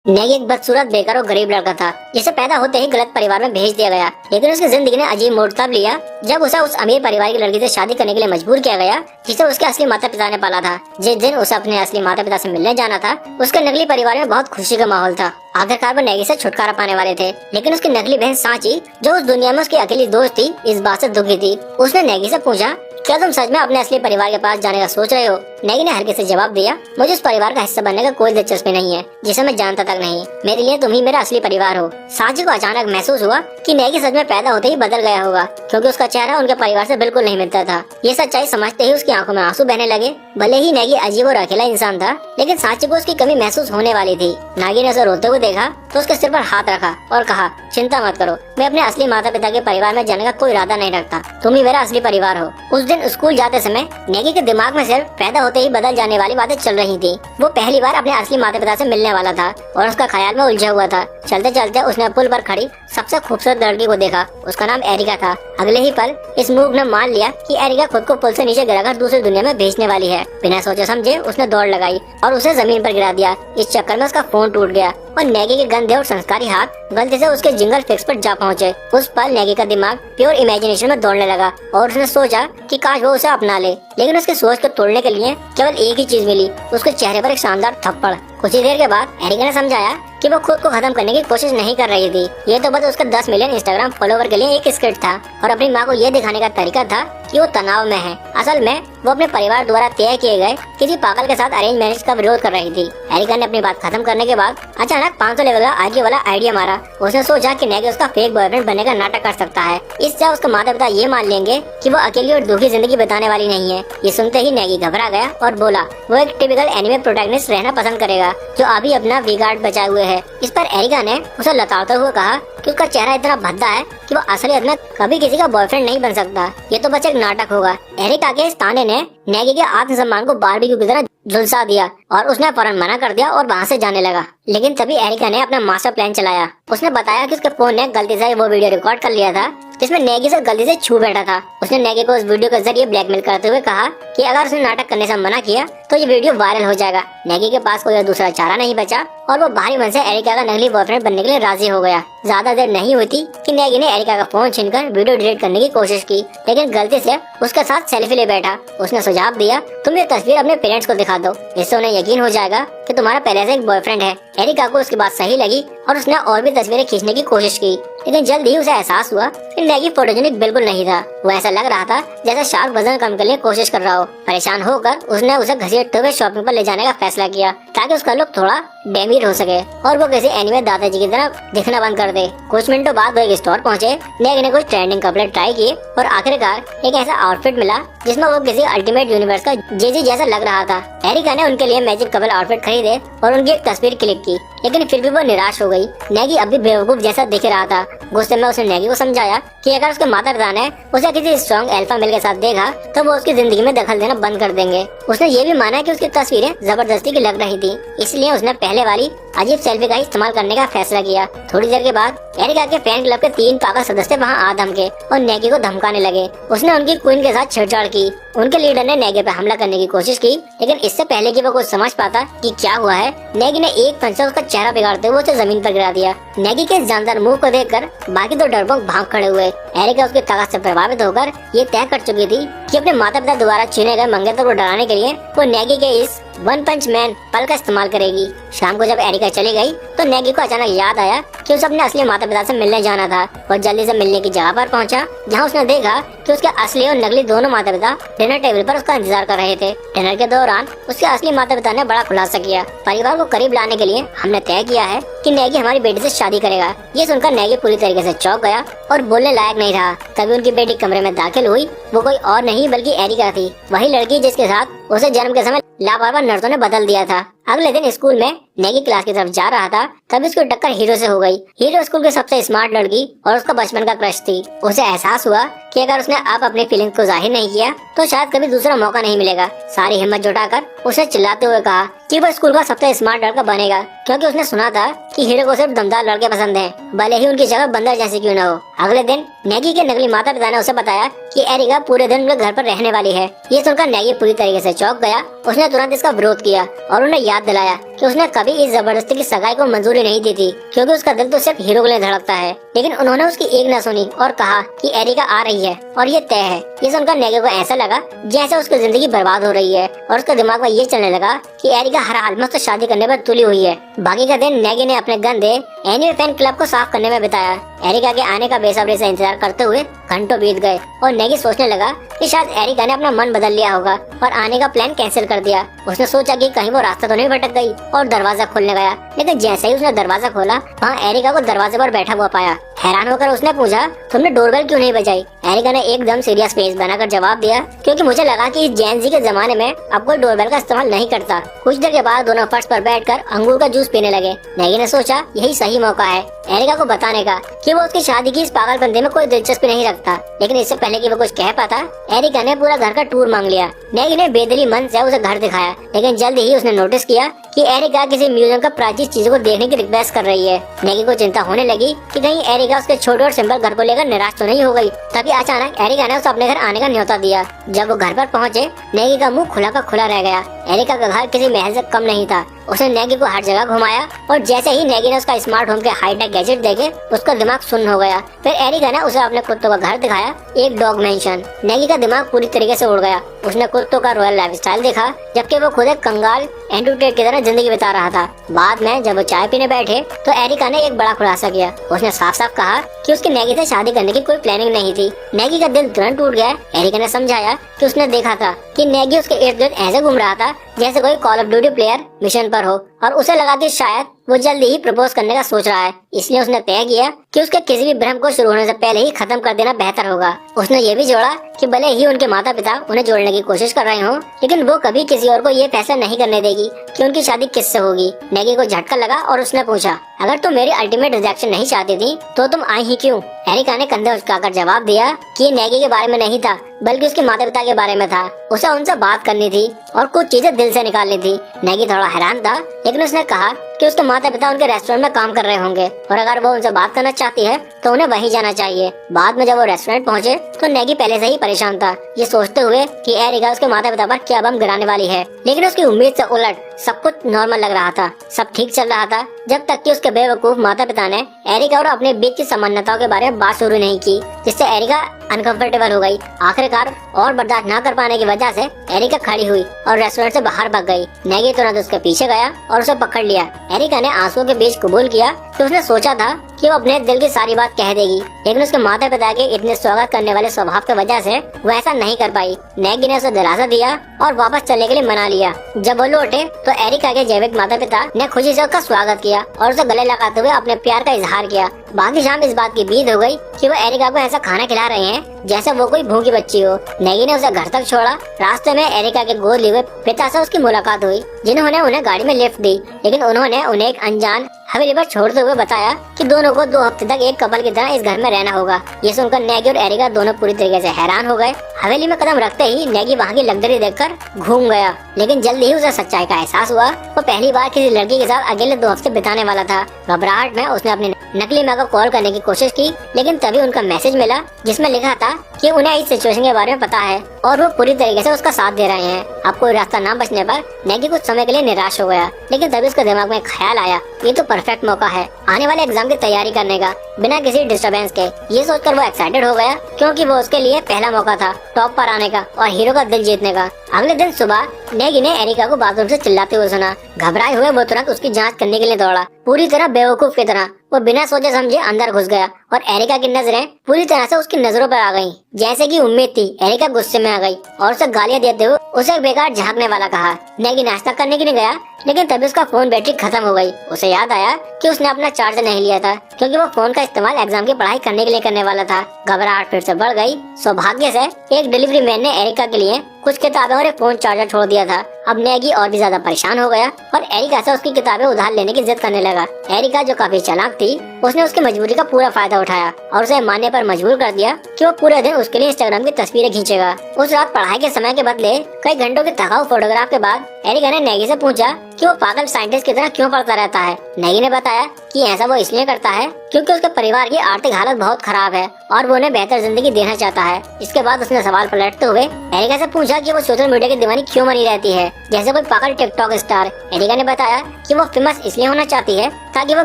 नेगी एक बदसूरत बेकार और गरीब लड़का था जिसे पैदा होते ही गलत परिवार में भेज दिया गया। लेकिन उसकी जिंदगी ने अजीब मोड़ तब लिया जब उसे उस अमीर परिवार की लड़की से शादी करने के लिए मजबूर किया गया जिसे उसके असली माता पिता ने पाला था। जिस दिन उसे अपने असली माता पिता से मिलने जाना था, उसके नकली परिवार में बहुत खुशी का माहौल था। आखिरकार वो नेगी से छुटकारा पाने वाले थे, लेकिन उसकी नकली बहन सांची, जो उस दुनिया में उसकी अकेली दोस्त थी, इस बात से दुखी थी। उसने नेगी से पूछा, क्या तुम सच में अपने असली परिवार के पास जाने का सोच रहे हो? नेगी ने हल्के से जवाब दिया, मुझे उस परिवार का हिस्सा बनने का कोई दिलचस्पी नहीं है जिसे मैं जानता तक नहीं। मेरे लिए तुम ही मेरा असली परिवार हो। सांची को अचानक महसूस हुआ कि नेगी सच में पैदा होते ही बदल गया होगा, क्योंकि उसका चेहरा उनके परिवार से बिल्कुल नहीं मिलता था। ये सच्चाई समझते ही उसकी आंखों में आंसू बहने लगे। भले ही नेगी अजीब और अकेला इंसान था, लेकिन सांची को उसकी कमी महसूस होने वाली थी। नागी ने उसे रोते हुए देखा तो उसके सिर पर हाथ रखा और कहा, चिंता मत करो, मैं अपने असली माता पिता के परिवार में जाने का कोई इरादा नहीं रखता। तुम ही मेरा असली परिवार हो। उस दिन स्कूल जाते समय नेगी के दिमाग में सिर्फ पैदा होते ही बदल जाने वाली बातें चल रही थी। वो पहली बार अपने असली माता पिता से मिलने वाला था और उसका ख्याल में उलझा हुआ था। चलते चलते उसने पुल पर खड़ी सबसे खूबसूरत लड़की को देखा। उसका नाम एरिका था। अगले ही पल इस मूर्ख ने मान लिया कि एरिका खुद को पुल से नीचे गिराकर दूसरी दुनिया में भेजने वाली है। बिना सोचे समझे उसने दौड़ लगाई और उसे जमीन पर गिरा दिया। इस चक्कर में उसका फोन टूट गया और नेगी के गंदे और संस्कारी हाथ गलती से उसके जिंगल फिक्स पर जा पहुंचे। उस पल नेगी का दिमाग प्योर इमेजिनेशन में दौड़ने लगा और उसने सोचा कि काश वो उसे अपना ले, लेकिन उसकी सोच को तोड़ने के लिए केवल एक ही चीज मिली, उसके चेहरे पर एक शानदार थप्पड़। कुछ ही देर के बाद एरिका ने समझाया कि वो खुद को खत्म करने की कोशिश नहीं कर रही थी। ये तो बस उसका 10 मिलियन इंस्टाग्राम फॉलोवर के लिए एक स्क्रिप्ट था और अपनी माँ को ये दिखाने का तरीका था कि वो तनाव में है। असल में वो अपने परिवार द्वारा तय किए गए किसी पागल के साथ अरेंज मैरिज का विरोध कर रही थी। एरिका ने अपनी बात खत्म करने के बाद अचानक 500 लेवल का आगे वाला आइडिया मारा। उसने सोचा कि नेगी उसका फेक बॉयफ्रेंड बनने का नाटक कर सकता है। इससे उसके माता पिता ये मान लेंगे कि वो अकेली और दुखी जिंदगी बिताने वाली नहीं है। ये सुनते ही नेगी घबरा गया और बोला, वो एक टिपिकल एनिमे प्रोटैगनिस्ट रहना पसंद करेगा जो अभी अपना वी-गार्ड बचाए हुए है। इस पर एरिका ने उसे लताड़ते हुए कहा कि उसका चेहरा इतना भद्दा है कि वो असलियत में कभी किसी का बॉयफ्रेंड नहीं बन सकता। ये तो बस एक नाटक होगा। एरिका के इस ताने ने नेगी के आत्मसम्मान को बारबेक्यू की तरह झुलसा दिया और उसने फौरन मना कर दिया और वहाँ से जाने लगा। लेकिन तभी एरिका ने अपना मास्टर प्लान चलाया। उसने बताया कि उसके फोन ने गलती से वो वीडियो रिकॉर्ड कर लिया था जिसमें नेगी से गलती से छू बैठा था। उसने नेगी को उस वीडियो के जरिए ब्लैकमेल करते हुए कहा कि अगर उसने नाटक करने से मना किया तो ये वीडियो वायरल हो जाएगा। नेगी के पास कोई दूसरा चारा नहीं बचा और वो भारी मन से एरिका का नकली बॉयफ्रेंड बनने के लिए राजी हो गया। ज्यादा देर नहीं हुई थी कि नेगी ने एरिका का फोन छीनकर वीडियो डिलीट करने की कोशिश की, लेकिन गलती से उसके साथ सेल्फी ले बैठा। उसने सुझाव दिया, तुम ये तस्वीर अपने पेरेंट्स को दिखा दो, इससे उन्हें यकीन हो जाएगा कि तुम्हारा पहले से एक बॉयफ्रेंड है। एरिका को उसकी बात सही लगी और उसने और भी तस्वीरें खींचने की कोशिश की, लेकिन जल्द ही उसे एहसास हुआ कि नेगी फोटोजेनिक बिल्कुल नहीं था। वो ऐसा लग रहा था जैसे शार्क वजन कम करने की कोशिश कर रहा हो। परेशान होकर उसने उसे घसीटते हुए शॉपिंग पर ले जाने का फैसला किया ताकि उसका लुक थोड़ा डेमीर हो सके और वो किसी एनिमे दादाजी की तरह दिखना बंद कर दे। कुछ मिनटों बाद वो एक स्टोर पहुंचे। नेगी ने कुछ ट्रेंडिंग कपड़े ट्राई किए और आखिरकार एक ऐसा आउटफिट मिला जिसमें वो किसी अल्टीमेट यूनिवर्स का जेजी जैसा लग रहा था। एरिका ने उनके लिए मैजिक कपल आउटफिट खरीदे और उनकी एक तस्वीर क्लिक की, लेकिन फिर भी वो निराश हो गई। नेगी अब भी बेवकूफ जैसा दिख रहा था। गुस्से में उसने नेगी को समझाया कि अगर उसके माता पिता ने उसे किसी स्ट्रॉन्ग अल्फा मेल के साथ देखा तो वो उसकी जिंदगी में दखल देना बंद कर देंगे। उसने ये भी माना कि उसकी तस्वीरें जबरदस्ती की लग रही थी, इसलिए उसने पहले वाली अजीब सेल्फी का इस्तेमाल करने का फैसला किया। थोड़ी देर के बाद एरिका के फैन क्लब के 3 पागल सदस्य वहाँ आ धमके और नेगी को धमकाने लगे। उसने उनकी क्वीन के साथ छेड़छाड़ की। उनके लीडर ने नेगी पर हमला करने की कोशिश की, लेकिन इससे पहले कि वो कुछ समझ पाता कि क्या हुआ है, नेगी ने एक पंच से उसका चेहरा बिगाड़ते हुए उसे जमीन पर गिरा दिया। नेगी के जानदार मुंह को देखकर बाकी 2 डरपोक भाग खड़े हुए। एरिका उसकी ताकत से प्रभावित होकर ये तय कर चुकी थी कि अपने माता पिता द्वारा छीने गए मंगेतर को डराने के लिए वो नेगी के इस वन पंच मैन पल का इस्तेमाल करेगी। शाम को जब एरिका चली गई तो नेगी को अचानक याद आया कि उसे अपने असली माता पिता से मिलने जाना था। वो जल्दी से मिलने की जगह पर पहुंचा, जहां उसने देखा कि उसके असली और नकली दोनों माता पिता डिनर टेबल पर उसका इंतजार कर रहे थे। डिनर के दौरान उसके असली माता पिता ने बड़ा खुलासा किया। परिवार को करीब लाने के लिए हमने तय किया है कि नेगी हमारी बेटी से शादी करेगा। ये सुनकर नेगी पूरी तरीके से चौंक गया और बोलने लायक नहीं रहा। तभी उनकी बेटी कमरे में दाखिल हुई। वो कोई और नहीं बल्कि एरिका थी, वही लड़की जिसके साथ उसे जन्म के समय लापरवाह नर्सों ने बदल दिया था। अगले दिन स्कूल में नेगी क्लास की तरफ जा रहा था, तभी उसकी टक्कर हीरो से हो गई। हीरो स्कूल की सबसे स्मार्ट लड़की और उसका बचपन का क्रश थी। उसे एहसास हुआ कि अगर उसने अब अपनी फीलिंग्स को जाहिर नहीं किया तो शायद कभी दूसरा मौका नहीं मिलेगा। सारी हिम्मत जुटाकर उसने चिल्लाते हुए कहा कि वो स्कूल का सबसे स्मार्ट लड़का बनेगा, क्योंकि उसने सुना था कि हीरो को सिर्फ दमदार लड़के पसंद हैं, भले ही उनकी जगह बंदर जैसे क्यों न हो। अगले दिन नेगी के नकली माता पिता ने उसे बताया कि एरिका पूरे दिन उनके घर पर रहने वाली है। ये सुनकर नेगी पूरी तरीके से चौंक गया। उसने तुरंत इसका विरोध किया और उन्हें याद दिलाया कि उसने कभी इस जबरदस्ती की सगाई को मंजूरी नहीं दी थी, क्योंकि उसका दिल तो सिर्फ हीरो के लिए धड़कता है। लेकिन उन्होंने उसकी एक न सुनी और कहा कि एरिका आ रही है और ये तय है। ये सुनकर नेगी को ऐसा लगा जैसे उसकी जिंदगी बर्बाद हो रही है और उसके दिमाग में ये चलने लगा कि एरिका हर हाल में उससे शादी करने पर तुली हुई है। बाकी का दिन नेगी ने अपने गंदे एनिमे फैन क्लब को साफ करने में बिताया। एरिका के आने का बेसब्री से इंतजार करते हुए घंटों बीत गए और नेगी सोचने लगा कि शायद एरिका ने अपना मन बदल लिया होगा और आने का प्लान कैंसिल कर दिया। उसने सोचा कि कहीं वो रास्ता तो नहीं भटक गई और दरवाजा खोलने गया, लेकिन जैसे ही उसने दरवाजा खोला वहाँ एरिका को दरवाजे पर बैठा हुआ पाया। हैरान होकर उसने पूछा, तुमने डोरबेल क्यों नहीं बजाई? एरिका ने एकदम सीरियस फेस बनाकर जवाब दिया, क्योंकि मुझे लगा कि जेन जी के जमाने में अब कोई डोरबेल का इस्तेमाल नहीं करता। कुछ देर के बाद दोनों फर्श पर बैठकर अंगूर का जूस पीने लगे। नेगी ने सोचा यही सही मौका है एरिका को बताने का कि वो उसकी शादी की इस पागलपंती में कोई दिलचस्पी नहीं रखता। लेकिन इससे पहले कि वो कुछ कह पाता, एरिका ने पूरा घर का टूर मांग लिया। नेगी ने बेदिली मन से उसे घर दिखाया, लेकिन जल्द ही उसने नोटिस किया कि एरिका किसी म्यूजियम का प्राचीन चीजों को देखने की रिक्वेस्ट कर रही है। नेगी को चिंता होने लगी कि कहीं एरिका उसके छोटे और सिंपल घर को लेकर निराश तो नहीं हो गई। तभी अचानक एरिका ने उसे अपने घर आने का न्योता दिया। जब वो घर पर पहुंचे, नेगी का मुंह खुला का खुला रह गया। एरिका का घर किसी महल से कम नहीं था। उसने नेगी को हर जगह घुमाया और जैसे ही नेगी ने उसका स्मार्ट होम के हाईटेक गैजेट देखे, उसका दिमाग सुन्न हो गया। फिर एरिका ने उसे अपने कुत्तों का घर दिखाया, एक डॉग मैंशन। नेगी का दिमाग पूरी तरीके से उड़ गया। उसने कुत्तों का रॉयल लाइफस्टाइल देखा, जबकि वो खुद एक कंगाल एंडरटेक की तरह जिंदगी बिता रहा था। बाद में जब वो चाय पीने बैठे तो एरिका ने एक बड़ा खुलासा किया। उसने साफ साफ कहा कि उसकी नेगी से शादी करने की कोई प्लानिंग नहीं थी। नेगी का दिल तुरंत टूट गया। एरिका ने समझाया कि उसने देखा था कि नेगी उसके इर्द गिर्द ऐसे घूम रहा था जैसे कोई call of duty player mission पर हो, और उसे लगा कि शायद वो जल्दी ही प्रपोज करने का सोच रहा है। इसलिए उसने तय किया कि उसके किसी भी भ्रम को शुरू होने से पहले ही खत्म कर देना बेहतर होगा। उसने ये भी जोड़ा कि भले ही उनके माता पिता उन्हें जोड़ने की कोशिश कर रहे हों, लेकिन वो कभी किसी और को ये फैसला नहीं करने देगी कि उनकी शादी किससे होगी। नेगी को झटका लगा और उसने पूछा, अगर तुम मेरी अल्टीमेट रिजेक्शन नहीं चाहती थी तो तुम आई ही क्यों? एरिका ने कंधे उचकाकर जवाब दिया कि ये नेगी के बारे में नहीं था, बल्कि उसके माता पिता के बारे में था। उसे उनसे बात करनी थी और कुछ चीजें दिल से निकालनी थी। नेगी थोड़ा हैरान था, लेकिन उसने कहा कि उसके माता पिता उनके रेस्टोरेंट में काम कर रहे होंगे और अगर वो उनसे बात करना चाहती है तो उन्हें वहीं जाना चाहिए। बाद में जब वो रेस्टोरेंट पहुंचे तो नेगी पहले से ही परेशान था, ये सोचते हुए कि एरिका उसके माता पिता पर क्या बम गिराने वाली है। लेकिन उसकी उम्मीद से उलट सब कुछ नॉर्मल लग रहा था। सब ठीक चल रहा था जब तक कि उसके बेवकूफ माता पिता ने एरिका और अपने बीच की समानताओं के बारे में बात शुरू नहीं की, जिससे एरिका अनकंफर्टेबल हो गई। आखिरकार और बर्दाश्त न कर पाने की वजह से एरिका खड़ी हुई और रेस्टोरेंट से बाहर भाग गई। नेगी तुरंत उसके पीछे गया और उसे पकड़ लिया। एरिका ने आंसुओं के बीच कबूल किया कि उसने सोचा था कि वो अपने दिल की सारी बात कह देगी, लेकिन उसके माता पिता के इतने स्वागत करने वाले स्वभाव की वजह से वो ऐसा नहीं कर पाई। नेगी ने उसे दिलासा दिया और वापस चलने के लिए मना लिया। जब वो लौटे तो एरिका के जैविक माता पिता ने खुशी से उसका स्वागत किया और उसे गले लगाते हुए अपने प्यार का इजहार किया। बाकी शाम इस बात की बीत हो गई कि वो एरिका को ऐसा खाना खिला रहे हैं जैसे वो कोई भूखी बच्ची हो। नेगी ने उसे घर तक छोड़ा। रास्ते में एरिका के गोद लिए हुए पिता से उसकी मुलाकात हुई, जिन्होंने उन्हें गाड़ी में लिफ्ट दी, लेकिन उन्होंने उन्हें एक अनजान हवेली पर छोड़ते हुए बताया कि दोनों को 2 हफ्ते तक एक कपल की तरह इस घर में रहना होगा। ये सुनकर नेगी और एरिका दोनों पूरी तरीके से हैरान हो गए। हवेली में कदम रखते ही नेगी वहाँ की लग्जरी देखकर घूम गया, लेकिन जल्दी ही उसे सच्चाई का एहसास हुआ। वो पहली बार किसी लड़की के साथ अकेले 2 हफ्ते बिताने वाला था। घबराहट में उसने अपनी नकली माँ को कॉल करने की कोशिश की, लेकिन तभी उनका मैसेज मिला जिसमें लिखा था कि उन्हें इस सिचुएशन के बारे में पता है और वो पूरी तरीके से उसका साथ दे रहे हैं। अब कोई रास्ता न बचने पर नेगी कुछ समय के लिए निराश हो गया, लेकिन तभी उसके दिमाग में ख्याल आया, ये तो परफेक्ट मौका है आने वाले एग्जाम की तैयारी करने का बिना किसी डिस्टरबेंस के। ये सोचकर वो एक्साइटेड हो गया, क्योंकि वो उसके लिए पहला मौका था टॉप पर आने का और हीरो का दिल जीतने का। अगले दिन सुबह नेगी ने एरिका को बाथरूम से चिल्लाते हुए सुना। घबराए हुए वो तुरंत उसकी जांच करने के लिए दौड़ा। पूरी तरह बेवकूफ की तरह वो बिना सोचे समझे अंदर घुस गया और एरिका की नजरें पूरी तरह से उसकी नजरों पर आ गईं। जैसे कि उम्मीद थी, एरिका गुस्से में आ गई और उसे गालियां देते हुए उसे बेकार झांकने वाला कहा। नेगी नाश्ता करने के लिए गया, लेकिन तभी उसका फोन बैटरी खत्म हो गई। उसे याद आया कि उसने अपना चार्जर नहीं लिया था, क्योंकि वो फोन का इस्तेमाल एग्जाम की पढ़ाई करने के लिए करने वाला था। घबराहट फिर से बढ़ गई। सौभाग्य से एक डिलीवरी मैन ने एरिका के लिए कुछ किताबें और एक फोन चार्जर छोड़ दिया था। अब नेगी और भी ज्यादा परेशान हो गया और एरिका से उसकी किताबें उधार लेने की जिद करने लगा। एरिका जो काफी चालाक थी, उसने उसकी मजबूरी का पूरा फायदा उठाया और उसे मानने पर मजबूर कर दिया कि वो पूरे दिन उसके लिए इंस्टाग्राम की तस्वीरें खींचेगा। उस रात पढ़ाई के समय के बदले कई घंटों के थकाऊ फोटोग्राफ के बाद एरिका ने नेगी से पूछा कि वो पागल साइंटिस्ट की तरह क्यों पढ़ता रहता है। नेगी ने बताया कि ऐसा वो इसलिए करता है क्योंकि उसके परिवार की आर्थिक हालत बहुत खराब है और वो उन्हें बेहतर जिंदगी देना चाहता है। इसके बाद उसने सवाल पलटते हुए एरिका से पूछा कि वो सोशल मीडिया की दीवानी क्यों बनी रहती है जैसे कोई पागल टिकटॉक स्टार। एरिका ने बताया कि वो फेमस इसलिए होना चाहती है ताकि वो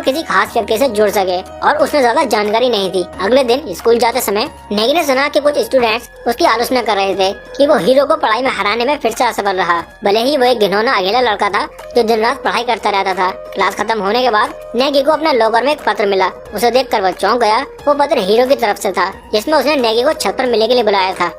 किसी खास व्यक्ति से जुड़ सके और उसमें ज्यादा जानकारी नहीं थी। अगले दिन स्कूल जाते समय नेगी ने सुना कि कुछ स्टूडेंट्स उसकी आलोचना कर रहे थे कि वो हीरो को पढ़ाई में हराने में फिर से असफल रहा। भले ही वो एक घिनौना अकेला लड़का था जो दिन रात पढ़ाई करता रहता था। क्लास खत्म होने के बाद नेगी को अपने लॉकर में एक पत्र मिला। उसे देखकर वो चौंक गया। वो पत्र हीरो की तरफ से था जिसमें उसने नेगी को छत पर मिलने के लिए बुलाया था।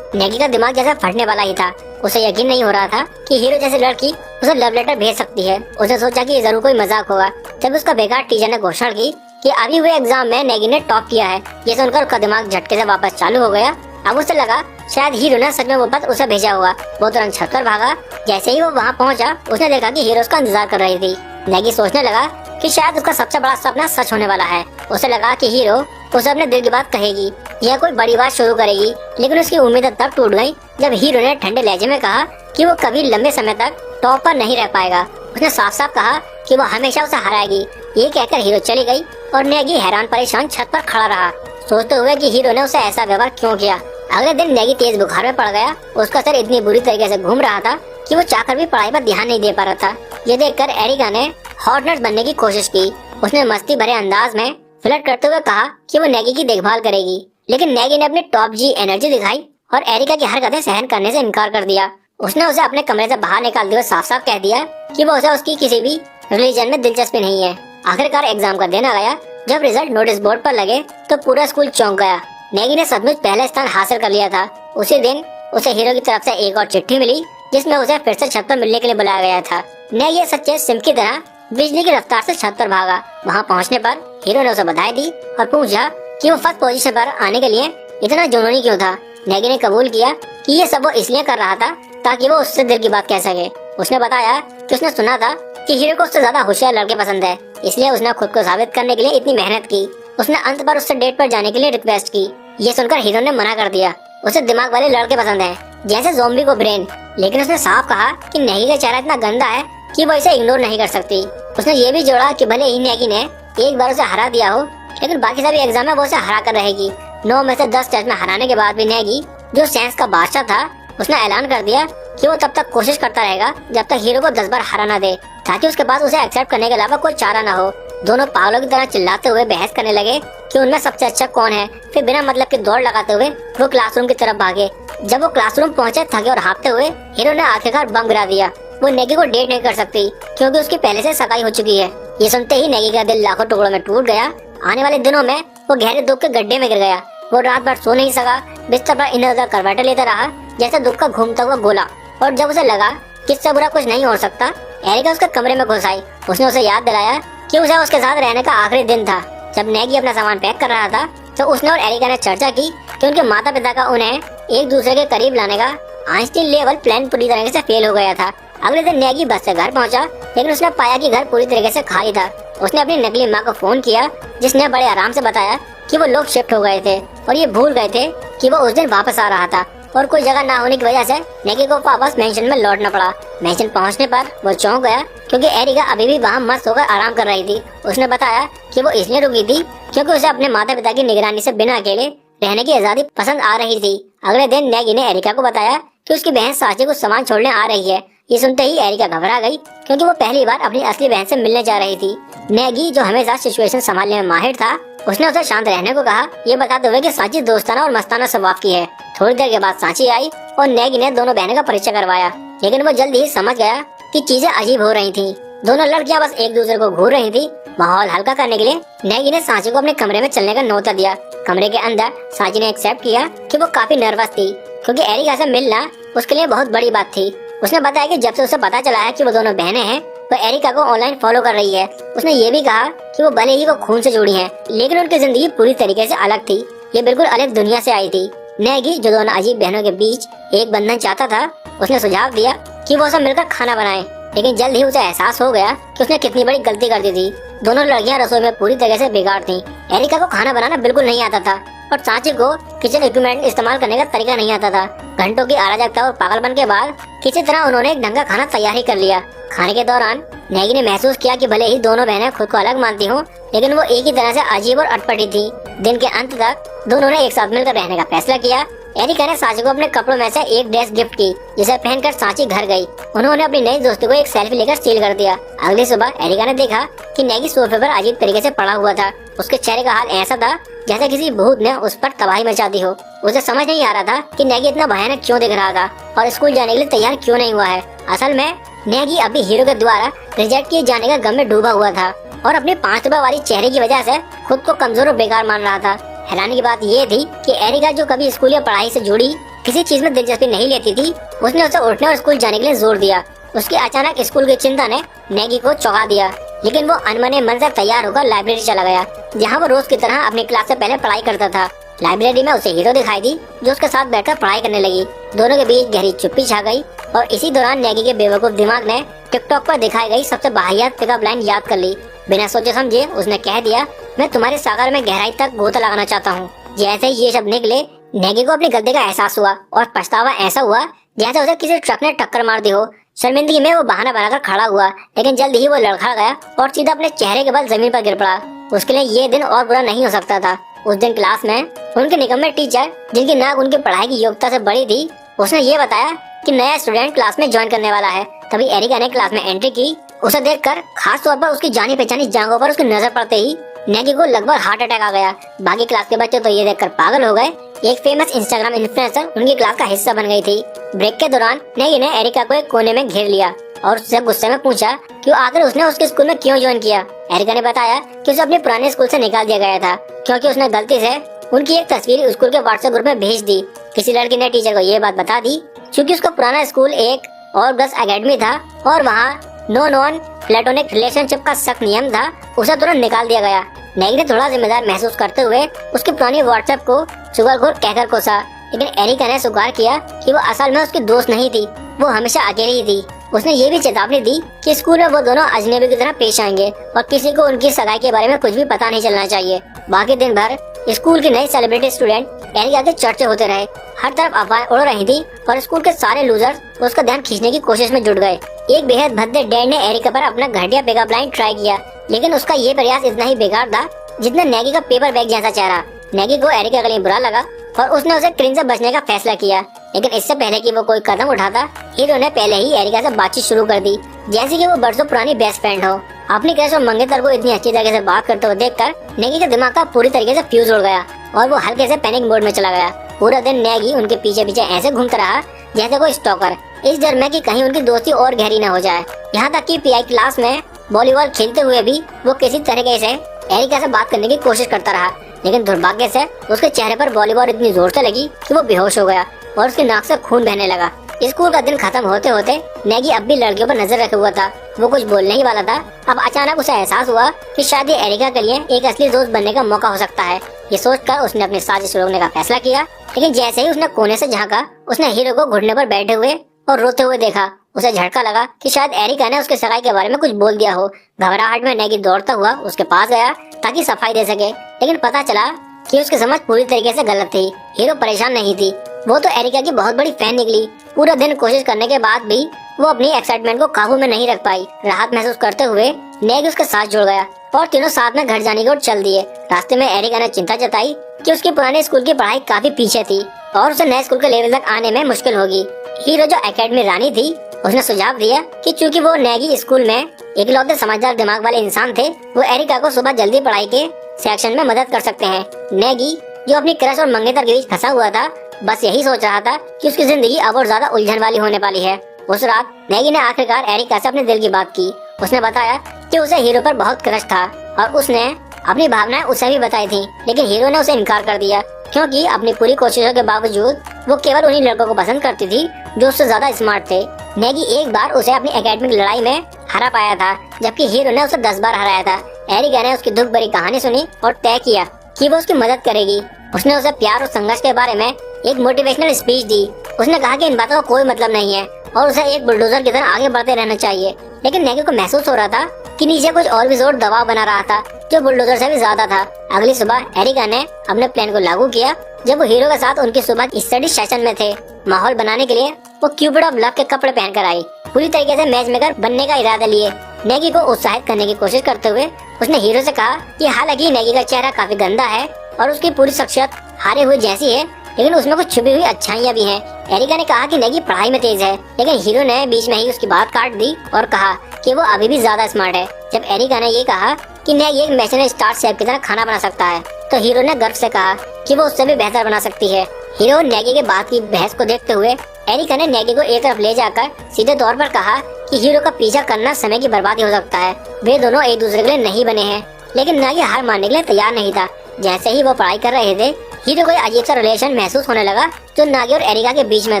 नेगी का दिमाग जैसे फटने वाला ही था। उसे यकीन नहीं हो रहा था कि हीरो जैसी लड़की उसे लव लेटर भेज सकती है। उसने सोचा कि ये जरूर कोई मजाक होगा। जब उसका बेकार टीचर ने घोषणा की कि अभी हुए एग्जाम में नेगी ने टॉप किया है, ये सुनकर उसका दिमाग झटके से वापस चालू हो गया। अब उसे लगा शायद हीरो ने सच में वो पत्र उसे भेजा हुआ। वो तुरंत छत पर भागा। जैसे ही वो वहाँ पहुँचा उसने देखा कि हीरो उसका इंतजार कर रही थी। नेगी सोचने लगा कि शायद उसका सबसे बड़ा सपना सच होने वाला है। उसे लगा कि हीरो उसे अपने दिल की बात कहेगी या कोई बड़ी बात शुरू करेगी, लेकिन उसकी उम्मीदें तब टूट गई जब हीरो ने ठंडे लहजे में कहा कि वो कभी लंबे समय तक टॉप पर नहीं रह पाएगा। उसने साफ साफ कहा कि वो हमेशा उसे हराएगी। ये कहकर हीरो चली गई और नेगी हैरान परेशान छत पर खड़ा रहा, सोचते हुए कि हीरो ने उसे ऐसा व्यवहार क्यों किया। अगले दिन नेगी तेज बुखार में पड़ गया। उसका सर इतनी बुरी तरीके से घूम रहा था कि वो चाहकर भी पढ़ाई पर ध्यान नहीं दे पा रहा था। ये देखकर एरिका ने हॉट नर्स बनने की कोशिश की। उसने मस्ती भरे अंदाज में फ्लर्ट करते हुए कहा कि वो नेगी की देखभाल करेगी, लेकिन नेगी ने अपनी टॉप जी एनर्जी दिखाई और एरिका की हरकतें सहन करने से इनकार कर दिया। उसने उसे अपने कमरे से बाहर निकालते हुए साफ साफ कह दिया कि वो उसे उसकी किसी भी रिलीजन में दिलचस्पी नहीं है। आखिरकार एग्जाम का दिन आ गया। जब रिजल्ट नोटिस बोर्ड पर लगे तो पूरा स्कूल चौंक गया। नेगी ने सचमुच पहला स्थान हासिल कर लिया था। उसी दिन उसे हीरो की तरफ से एक और चिट्ठी मिली जिसमें उसे फिर से छत पर मिलने के लिए बुलाया गया था। नेगी सच्चे सिम की तरह बिजली की रफ्तार से छत पर भागा। वहाँ पहुँचने पर हीरो ने उसे बधाई दी और पूछा कि वो फर्स्ट पोजीशन पर आने के लिए इतना जुनूनी क्यों था। नेगी ने कबूल किया कि ये सब वो इसलिए कर रहा था ताकि वो उससे दिल की बात कह सके। उसने बताया कि उसने सुना था कि हीरो को उससे ज्यादा होशियार लड़के पसंद है, इसलिए उसने खुद को साबित करने के लिए इतनी मेहनत की। उसने अंत पर उससे डेट पर जाने के लिए रिक्वेस्ट की। ये सुनकर हीरो ने मना कर दिया। उसे दिमाग वाले लड़के पसंद हैं, जैसे ज़ॉम्बी को ब्रेन। लेकिन उसने साफ कहा कि नेगी का चेहरा इतना गंदा है कि वो इसे इग्नोर नहीं कर सकती। उसने ये भी जोड़ा कि भले ही नेगी ने एक बार उसे हरा दिया हो, लेकिन बाकी सभी एग्जाम में वो उसे हरा कर रहेगी। 9 में से 10 टेस्ट में हराने के बाद भी नेगी, जो साइंस का बादशाह था, उसने ऐलान कर दिया कि वो तब तक कोशिश करता रहेगा जब तक हीरो को 10 बार हरा ना दे, ताकि उसके पास उसे एक्सेप्ट करने के अलावा कोई चारा ना हो। दोनों पागलों की तरह चिल्लाते हुए बहस करने लगे कि उनमें सबसे अच्छा कौन है। फिर बिना मतलब की दौड़ लगाते हुए वो क्लासरूम की तरफ भागे। जब वो क्लासरूम पहुंचे थके और हाँफते हुए, हीरो ने आखिरकार बम गिरा दिया। वो नेगी को डेट नहीं कर सकती क्योंकि उसकी पहले से सगाई हो चुकी है। ये सुनते ही नेगी का दिल लाखों टुकड़ों में टूट गया। आने वाले दिनों में वो गहरे दुख के गड्ढे में गिर गया। वो रात भर सो नहीं सका, बिस्तर पर इधर उधर करवटें लेता रहा जैसे दुख का घूमता हुआ गोला। और जब उसे लगा कि इससे बुरा कुछ नहीं हो सकता, एरिका उसके कमरे में घुस आई। उसने उसे याद दिलाया कि उसे उसके साथ रहने का आखिरी दिन था। जब नेगी अपना सामान पैक कर रहा था तो उसने और एरिका ने चर्चा की कि उनके माता पिता का उन्हें एक दूसरे के करीब लाने का आइंस्टीन लेवल प्लान पूरी तरीके से फेल हो गया था। अगले दिन नेगी बस से घर पहुंचा, लेकिन उसने पाया कि घर पूरी तरीके से खाली था। उसने अपनी नकली माँ को फोन किया, जिसने बड़े आराम से बताया कि वो लोग शिफ्ट हो गए थे और ये भूल गए थे कि वो उस दिन वापस आ रहा था और कोई जगह ना होने की वजह से नेगी को वापस मेंशन में लौटना पड़ा। मेंशन पहुंचने पर वो चौंक गया क्योंकि एरिका अभी भी वहां मस्त होकर आराम कर रही थी। उसने बताया कि वो इसलिए रुकी थी क्योंकि उसे अपने माता पिता की निगरानी से बिना अकेले रहने की आजादी पसंद आ रही थी। अगले दिन नेगी ने एरिका को बताया कि उसकी बहन साची कुछ सामान छोड़ने आ रही है। ये सुनते ही एरिका घबरा गई क्योंकि वो पहली बार अपनी असली बहन से मिलने जा रही थी। नेगी, जो हमेशा सिचुएशन संभालने में माहिर था, उसने उसे शांत रहने को कहा, ये बताते हुए कि साची दोस्ताना और मस्ताना स्वभाव की है। थोड़ी देर के बाद साची आई और नेगी ने दोनों बहनों का परिचय करवाया, लेकिन वो जल्दी ही समझ गया कि चीजें अजीब हो रही थी। दोनों लड़कियां बस एक दूसरे को घूर रही थी। माहौल हल्का करने के लिए नेगी ने साची को अपने कमरे में चलने का न्योता दिया। कमरे के अंदर साची ने एक्सेप्ट किया कि वो काफी नर्वस थी क्योंकि एरिका से मिलना उसके लिए बहुत बड़ी बात थी। उसने बताया कि जब से उसे पता चला है कि वो दोनों बहनें हैं, वो एरिका को ऑनलाइन फॉलो कर रही है। उसने ये भी कहा कि वो भले ही वो खून से जुड़ी हैं, लेकिन उनकी जिंदगी पूरी तरीके से अलग थी। ये बिल्कुल अलग दुनिया से आई थी। नेगी, जो दोनों अजीब बहनों के बीच एक बंधन चाहता था, उसने सुझाव दिया कि वो सब मिलकर खाना बनाए, लेकिन जल्द ही उसे एहसास हो गया कि उसने कितनी बड़ी गलती कर दी थी। दोनों लड़कियां रसोई में पूरी तरह से बेकार थीं। एरिका को खाना बनाना बिल्कुल नहीं आता था और साची को किचन इक्विपमेंट इस्तेमाल करने का तरीका नहीं आता था। घंटों की अराजकता और पागलपन के बाद किसी तरह उन्होंने एक ढंग का खाना तैयार ही कर लिया। खाने के दौरान नेगी ने महसूस किया कि भले ही दोनों बहनें खुद को अलग मानती हों, लेकिन वो एक ही तरह से अजीब और अटपटी थी। दिन के अंत तक दोनों ने एक साथ मिलकर रहने का फैसला किया। एरिका ने सांची को अपने कपड़ों में से एक ड्रेस गिफ्ट की, जिसे पहनकर सांची घर गई। उन्होंने अपनी नई दोस्ती को एक सेल्फी लेकर स्टील कर दिया। अगली सुबह एरिका ने देखा कि नेगी सोफे पर अजीब तरीके से पड़ा हुआ था। उसके चेहरे का हाल ऐसा था जैसे किसी भूत ने उस पर तबाही मचा दी हो। उसे समझ नहीं आ रहा था कि नेगी इतना भयानक क्यों दिख रहा था और स्कूल जाने के लिए तैयार क्यों नहीं हुआ है। असल में नेगी अभी हीरो के द्वारा रिजेक्ट किए जाने का गम में डूबा हुआ था और अपने 5 रुपए वाली चेहरे की वजह से खुद को कमजोर और बेकार मान रहा था। हैरानी की बात ये थी कि एरिका, जो कभी स्कूल या पढ़ाई से जुड़ी किसी चीज में दिलचस्पी नहीं लेती थी, उसने उसे उठने और स्कूल जाने के लिए जोर दिया। उसकी अचानक स्कूल की चिंता ने नेगी को चौंका दिया, लेकिन वो अनमने मन से तैयार होकर लाइब्रेरी चला गया, जहाँ वो रोज की तरह अपनी क्लास से पहले पढ़ाई करता था। लाइब्रेरी में उसे हीरो दिखाई दी, जो उसके साथ बैठकर पढ़ाई करने लगी। दोनों के बीच गहरी चुप्पी छा गई और इसी दौरान नेगी के बेवकूफ दिमाग ने टिकटॉक पर दिखाई गई सबसे वाहियात पिकअप लाइन याद कर ली। बिना सोचे समझे उसने कह दिया, मैं तुम्हारे सागर में गहराई तक गोता लगाना चाहता हूँ। जैसे ही ये शब्द निकले, नेगी को अपनी गलती का एहसास हुआ और पछतावा ऐसा हुआ जैसे उसे किसी ट्रक ने टक्कर मार दी हो। शर्मिंदगी में वो बहाना बनाकर खड़ा हुआ, लेकिन जल्द ही वो लड़खड़ा गया और सीधा अपने चेहरे के बल जमीन पर गिर पड़ा। उसके लिए ये दिन और बुरा नहीं हो सकता था। उस दिन क्लास में उनके निकम्मे टीचर, जिनकी नाक उनकी पढ़ाई की योग्यता से बड़ी थी, उसने ये बताया कि नया स्टूडेंट क्लास में ज्वाइन करने वाला है। तभी एरिका ने क्लास में एंट्री की। उसे देखकर खास तौर पर उसकी जानी पहचानी जांघों पर उसकी नजर पड़ते ही नेगी को लगभग हार्ट अटैक आ गया। बाकी क्लास के बच्चे तो ये देखकर पागल हो गए। एक फेमस इंस्टाग्राम इन्फ्लुएंसर उनकी क्लास का हिस्सा बन गई थी। ब्रेक के दौरान नेगी ने एरिका को एक कोने में घेर लिया और उससे गुस्से में पूछा कि आखिर उसने उसके स्कूल में क्यों ज्वाइन किया। एरिका ने बताया कि उसे अपने पुराने स्कूल से निकाल दिया गया था, क्योंकि उसने गलती से उनकी एक तस्वीर स्कूल के व्हाट्सएप ग्रुप में भेज दी। किसी लड़की ने टीचर को ये बात बता दी। क्योंकि उसका पुराना स्कूल एक और गर्ल्स एकेडमी था और वहाँ नो नॉन प्लेटोनिक रिलेशनशिप का सख्त नियम था, उसे तुरंत निकाल दिया गया। नेगी ने थोड़ा जिम्मेदार महसूस करते हुए उसकी पुरानी व्हाट्सएप को सुगरखोर कहकर कोसा, लेकिन एरिका ने स्वीकार किया कि वो असल में उसकी दोस्त नहीं थी, वो हमेशा अकेली ही थी। उसने ये भी चेतावनी दी कि स्कूल में वो दोनों अजनबी की तरह पेश आएंगे और किसी को उनकी सगाई के बारे में कुछ भी पता नहीं चलना चाहिए। बाकी दिन भर स्कूल की नई सेलिब्रिटी स्टूडेंट एरिका के चर्चे होते रहे। हर तरफ अफवाहें उड़ रही थी और स्कूल के सारे लूजर्स उसका ध्यान खींचने की कोशिश में जुट गए। एक बेहद भद्दे डैड ने एरिका पर अपना घटिया पिकअप लाइन ट्राई किया, लेकिन उसका ये प्रयास इतना ही बेकार था जितना नेगी का पेपर बैग जैसा चेहरा। नेगी को एरिका के लिए बुरा लगा और उसने उसे क्रिंज से बचने का फैसला किया, लेकिन इससे पहले कि वो कोई कदम उठाता, हीरो ने पहले ही एरिका से बातचीत शुरू कर दी, जैसे कि वो बरसों पुरानी बेस्ट फ्रेंड हो। अपनी क्रश और मंगेतर को इतनी अच्छी तरीके से बात करते हुए देखकर नेगी के दिमाग का पूरी तरीके से फ्यूज उड़ गया और वो हल्के से पैनिक मोड में चला गया। पूरा दिन नेगी उनके पीछे पीछे ऐसे घूमता रहा जैसे कोई स्टॉकर, इस डर में कि कहीं उनकी दोस्ती और गहरी न हो जाए। यहाँ तक कि पीआई क्लास में वॉलीबॉल खेलते हुए भी वो किसी तरीके से एरिका से बात करने की कोशिश करता रहा, लेकिन दुर्भाग्य से उसके चेहरे पर वॉलीबॉल इतनी जोर से लगी कि वो बेहोश हो गया और उसकी नाक से खून बहने लगा। स्कूल का दिन खत्म होते होते नेगी अब भी लड़कियों पर नजर रखे हुआ था। वो कुछ बोलने ही वाला था, अब अचानक उसे एहसास हुआ कि शायद ये एरिका के लिए एक असली दोस्त बनने का मौका हो सकता है। ये सोचकर उसने अपनी साजिश रोकने का फैसला किया, लेकिन जैसे ही उसने कोने से झांका, उसने हीरो को घुटने पर बैठे हुए और रोते हुए देखा। उसे झटका लगा कि शायद एरिका ने उसके सगाई के बारे में कुछ बोल दिया हो। घबराहट में नेगी दौड़ता हुआ उसके पास गया ताकि सफाई दे सके, लेकिन पता चला कि उसकी समझ पूरी तरीके से गलत थी। हीरो परेशान नहीं थी, वो तो एरिका की बहुत बड़ी फैन निकली। पूरा दिन कोशिश करने के बाद भी वो अपनी एक्साइटमेंट को काबू में नहीं रख पाई। राहत महसूस करते हुए नेगी उसके साथ जुड़ गया और तीनों साथ में घर जाने की ओर चल दिए। रास्ते में एरिका ने चिंता जताई कि उसके पुराने स्कूल की पढ़ाई काफी पीछे थी और उसे नए स्कूल के लेवल तक आने में मुश्किल होगी। हीरो, जो एकेडमी रानी थी, उसने सुझाव दिया कि चूंकि वो नेगी स्कूल में इकलौते समझदार दिमाग वाले इंसान थे, वो एरिका को सुबह जल्दी पढ़ाई के सेक्शन में मदद कर सकते हैं। नेगी, जो अपनी क्रश और मंगेतर के बीच फंसा हुआ था, बस यही सोच रहा था कि उसकी जिंदगी अब और ज्यादा उलझन वाली होने वाली है। उस रात नेगी ने आखिरकार एरिका से अपने दिल की बात की। उसने बताया कि उसे हीरो पर बहुत क्रश था और उसने अपनी भावनाएं उसे भी बताई थी, लेकिन हीरो ने उसे इनकार कर दिया, क्योंकि अपनी पूरी कोशिशों के बावजूद वो केवल उन्हीं लड़कों को पसंद करती थी जो उससे ज्यादा स्मार्ट थे। नेगी एक बार उसे अपनी एकेडमिक लड़ाई में हरा पाया था, जबकि हीरो ने उसे 10 बार हराया था। एरिका ने उसकी दुख भरी कहानी सुनी और तय किया कि वो उसकी मदद करेगी। उसने उसे प्यार और संघर्ष के बारे में एक मोटिवेशनल स्पीच दी। उसने कहा कि इन बातों का कोई मतलब नहीं है और उसे एक बुलडोजर की तरह आगे बढ़ते रहना चाहिए। लेकिन नेगी को महसूस हो रहा था कि नीचे कुछ और भी जोर दबाव बना रहा था, जो बुलडोजर से भी ज्यादा था। अगली सुबह एरिका ने अपने प्लान को लागू किया। जब वो हीरो के साथ उनकी सुबह स्टडी सेशन में थे, माहौल बनाने के लिए वो क्यूपिड ऑफ लव के कपड़े पहनकर आई। पूरी तरीके से मैच मेकर बनने का इरादा लिए नेगी को उत्साहित करने की कोशिश करते हुए उसने हीरो से कहा कि हालांकि नेगी का चेहरा काफी गंदा है और उसकी पूरी शख्सियत हारे हुए जैसी है, लेकिन उसमें कुछ छुपी हुई अच्छाइयाँ भी हैं। एरिका ने कहा कि नेगी पढ़ाई में तेज है, लेकिन हीरो ने बीच में ही उसकी बात काट दी और कहा कि वो अभी भी ज्यादा स्मार्ट है। जब एरिका ने ये कहा कि नेगी एक मिशेलिन स्टार शेफ की तरह खाना बना सकता है, तो हीरो ने गर्व से कहा कि वो उससे भी बेहतर बना सकती है। हीरो नेगी के बात की बहस को देखते हुए एरिका ने नेगी को एक तरफ ले जाकर सीधे तौर पर कहा कि हीरो का पीछा करना समय की बर्बादी हो सकता है। वे दोनों एक दूसरे के लिए नहीं बने हैं, लेकिन नेगी हार मानने के लिए तैयार नहीं था। जैसे ही वो पढ़ाई कर रहे थे, हीरो को अजीब सा रिलेशन महसूस होने लगा जो नागी और एरिका के बीच में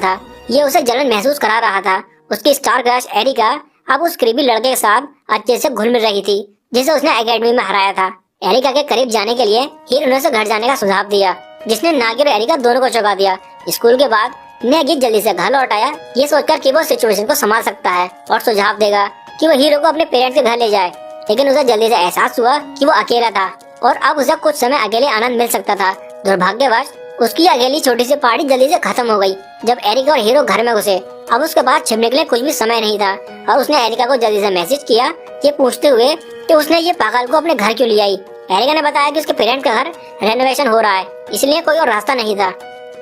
था। ये उसे जलन महसूस करा रहा था। उसकी स्टार क्रश एरिका अब उस करीबी लड़के के साथ अच्छे से घुल मिल रही थी जिसे उसने एकेडमी में हराया था। एरिका के करीब जाने के लिए हीरो ने उसे घर जाने का सुझाव दिया, जिसने नागी और एरिका दोनों को चौंका दिया। स्कूल के बाद नेगी जल्दी से घर लौट आया, ये सोचकर कि वो सिचुएशन को संभाल सकता है और सुझाव देगा कि वो हीरो को अपने पेरेंट्स के घर ले जाए। लेकिन उसे जल्दी से एहसास हुआ कि वो अकेला था और अब उसे कुछ समय अकेले आनंद मिल सकता था। दुर्भाग्यवश उसकी अकेली छोटी सी पार्टी जल्दी से खत्म हो गई जब एरिका और हीरो घर में घुसे। अब उसके बाद छिपने के लिए कुछ भी समय नहीं था और उसने एरिका को जल्दी से मैसेज किया, ये पूछते हुए कि उसने ये पागल को अपने घर क्यों ले आई। एरिका ने बताया कि उसके पेरेंट्स का घर रेनोवेशन हो रहा है, इसलिए कोई और रास्ता नहीं था।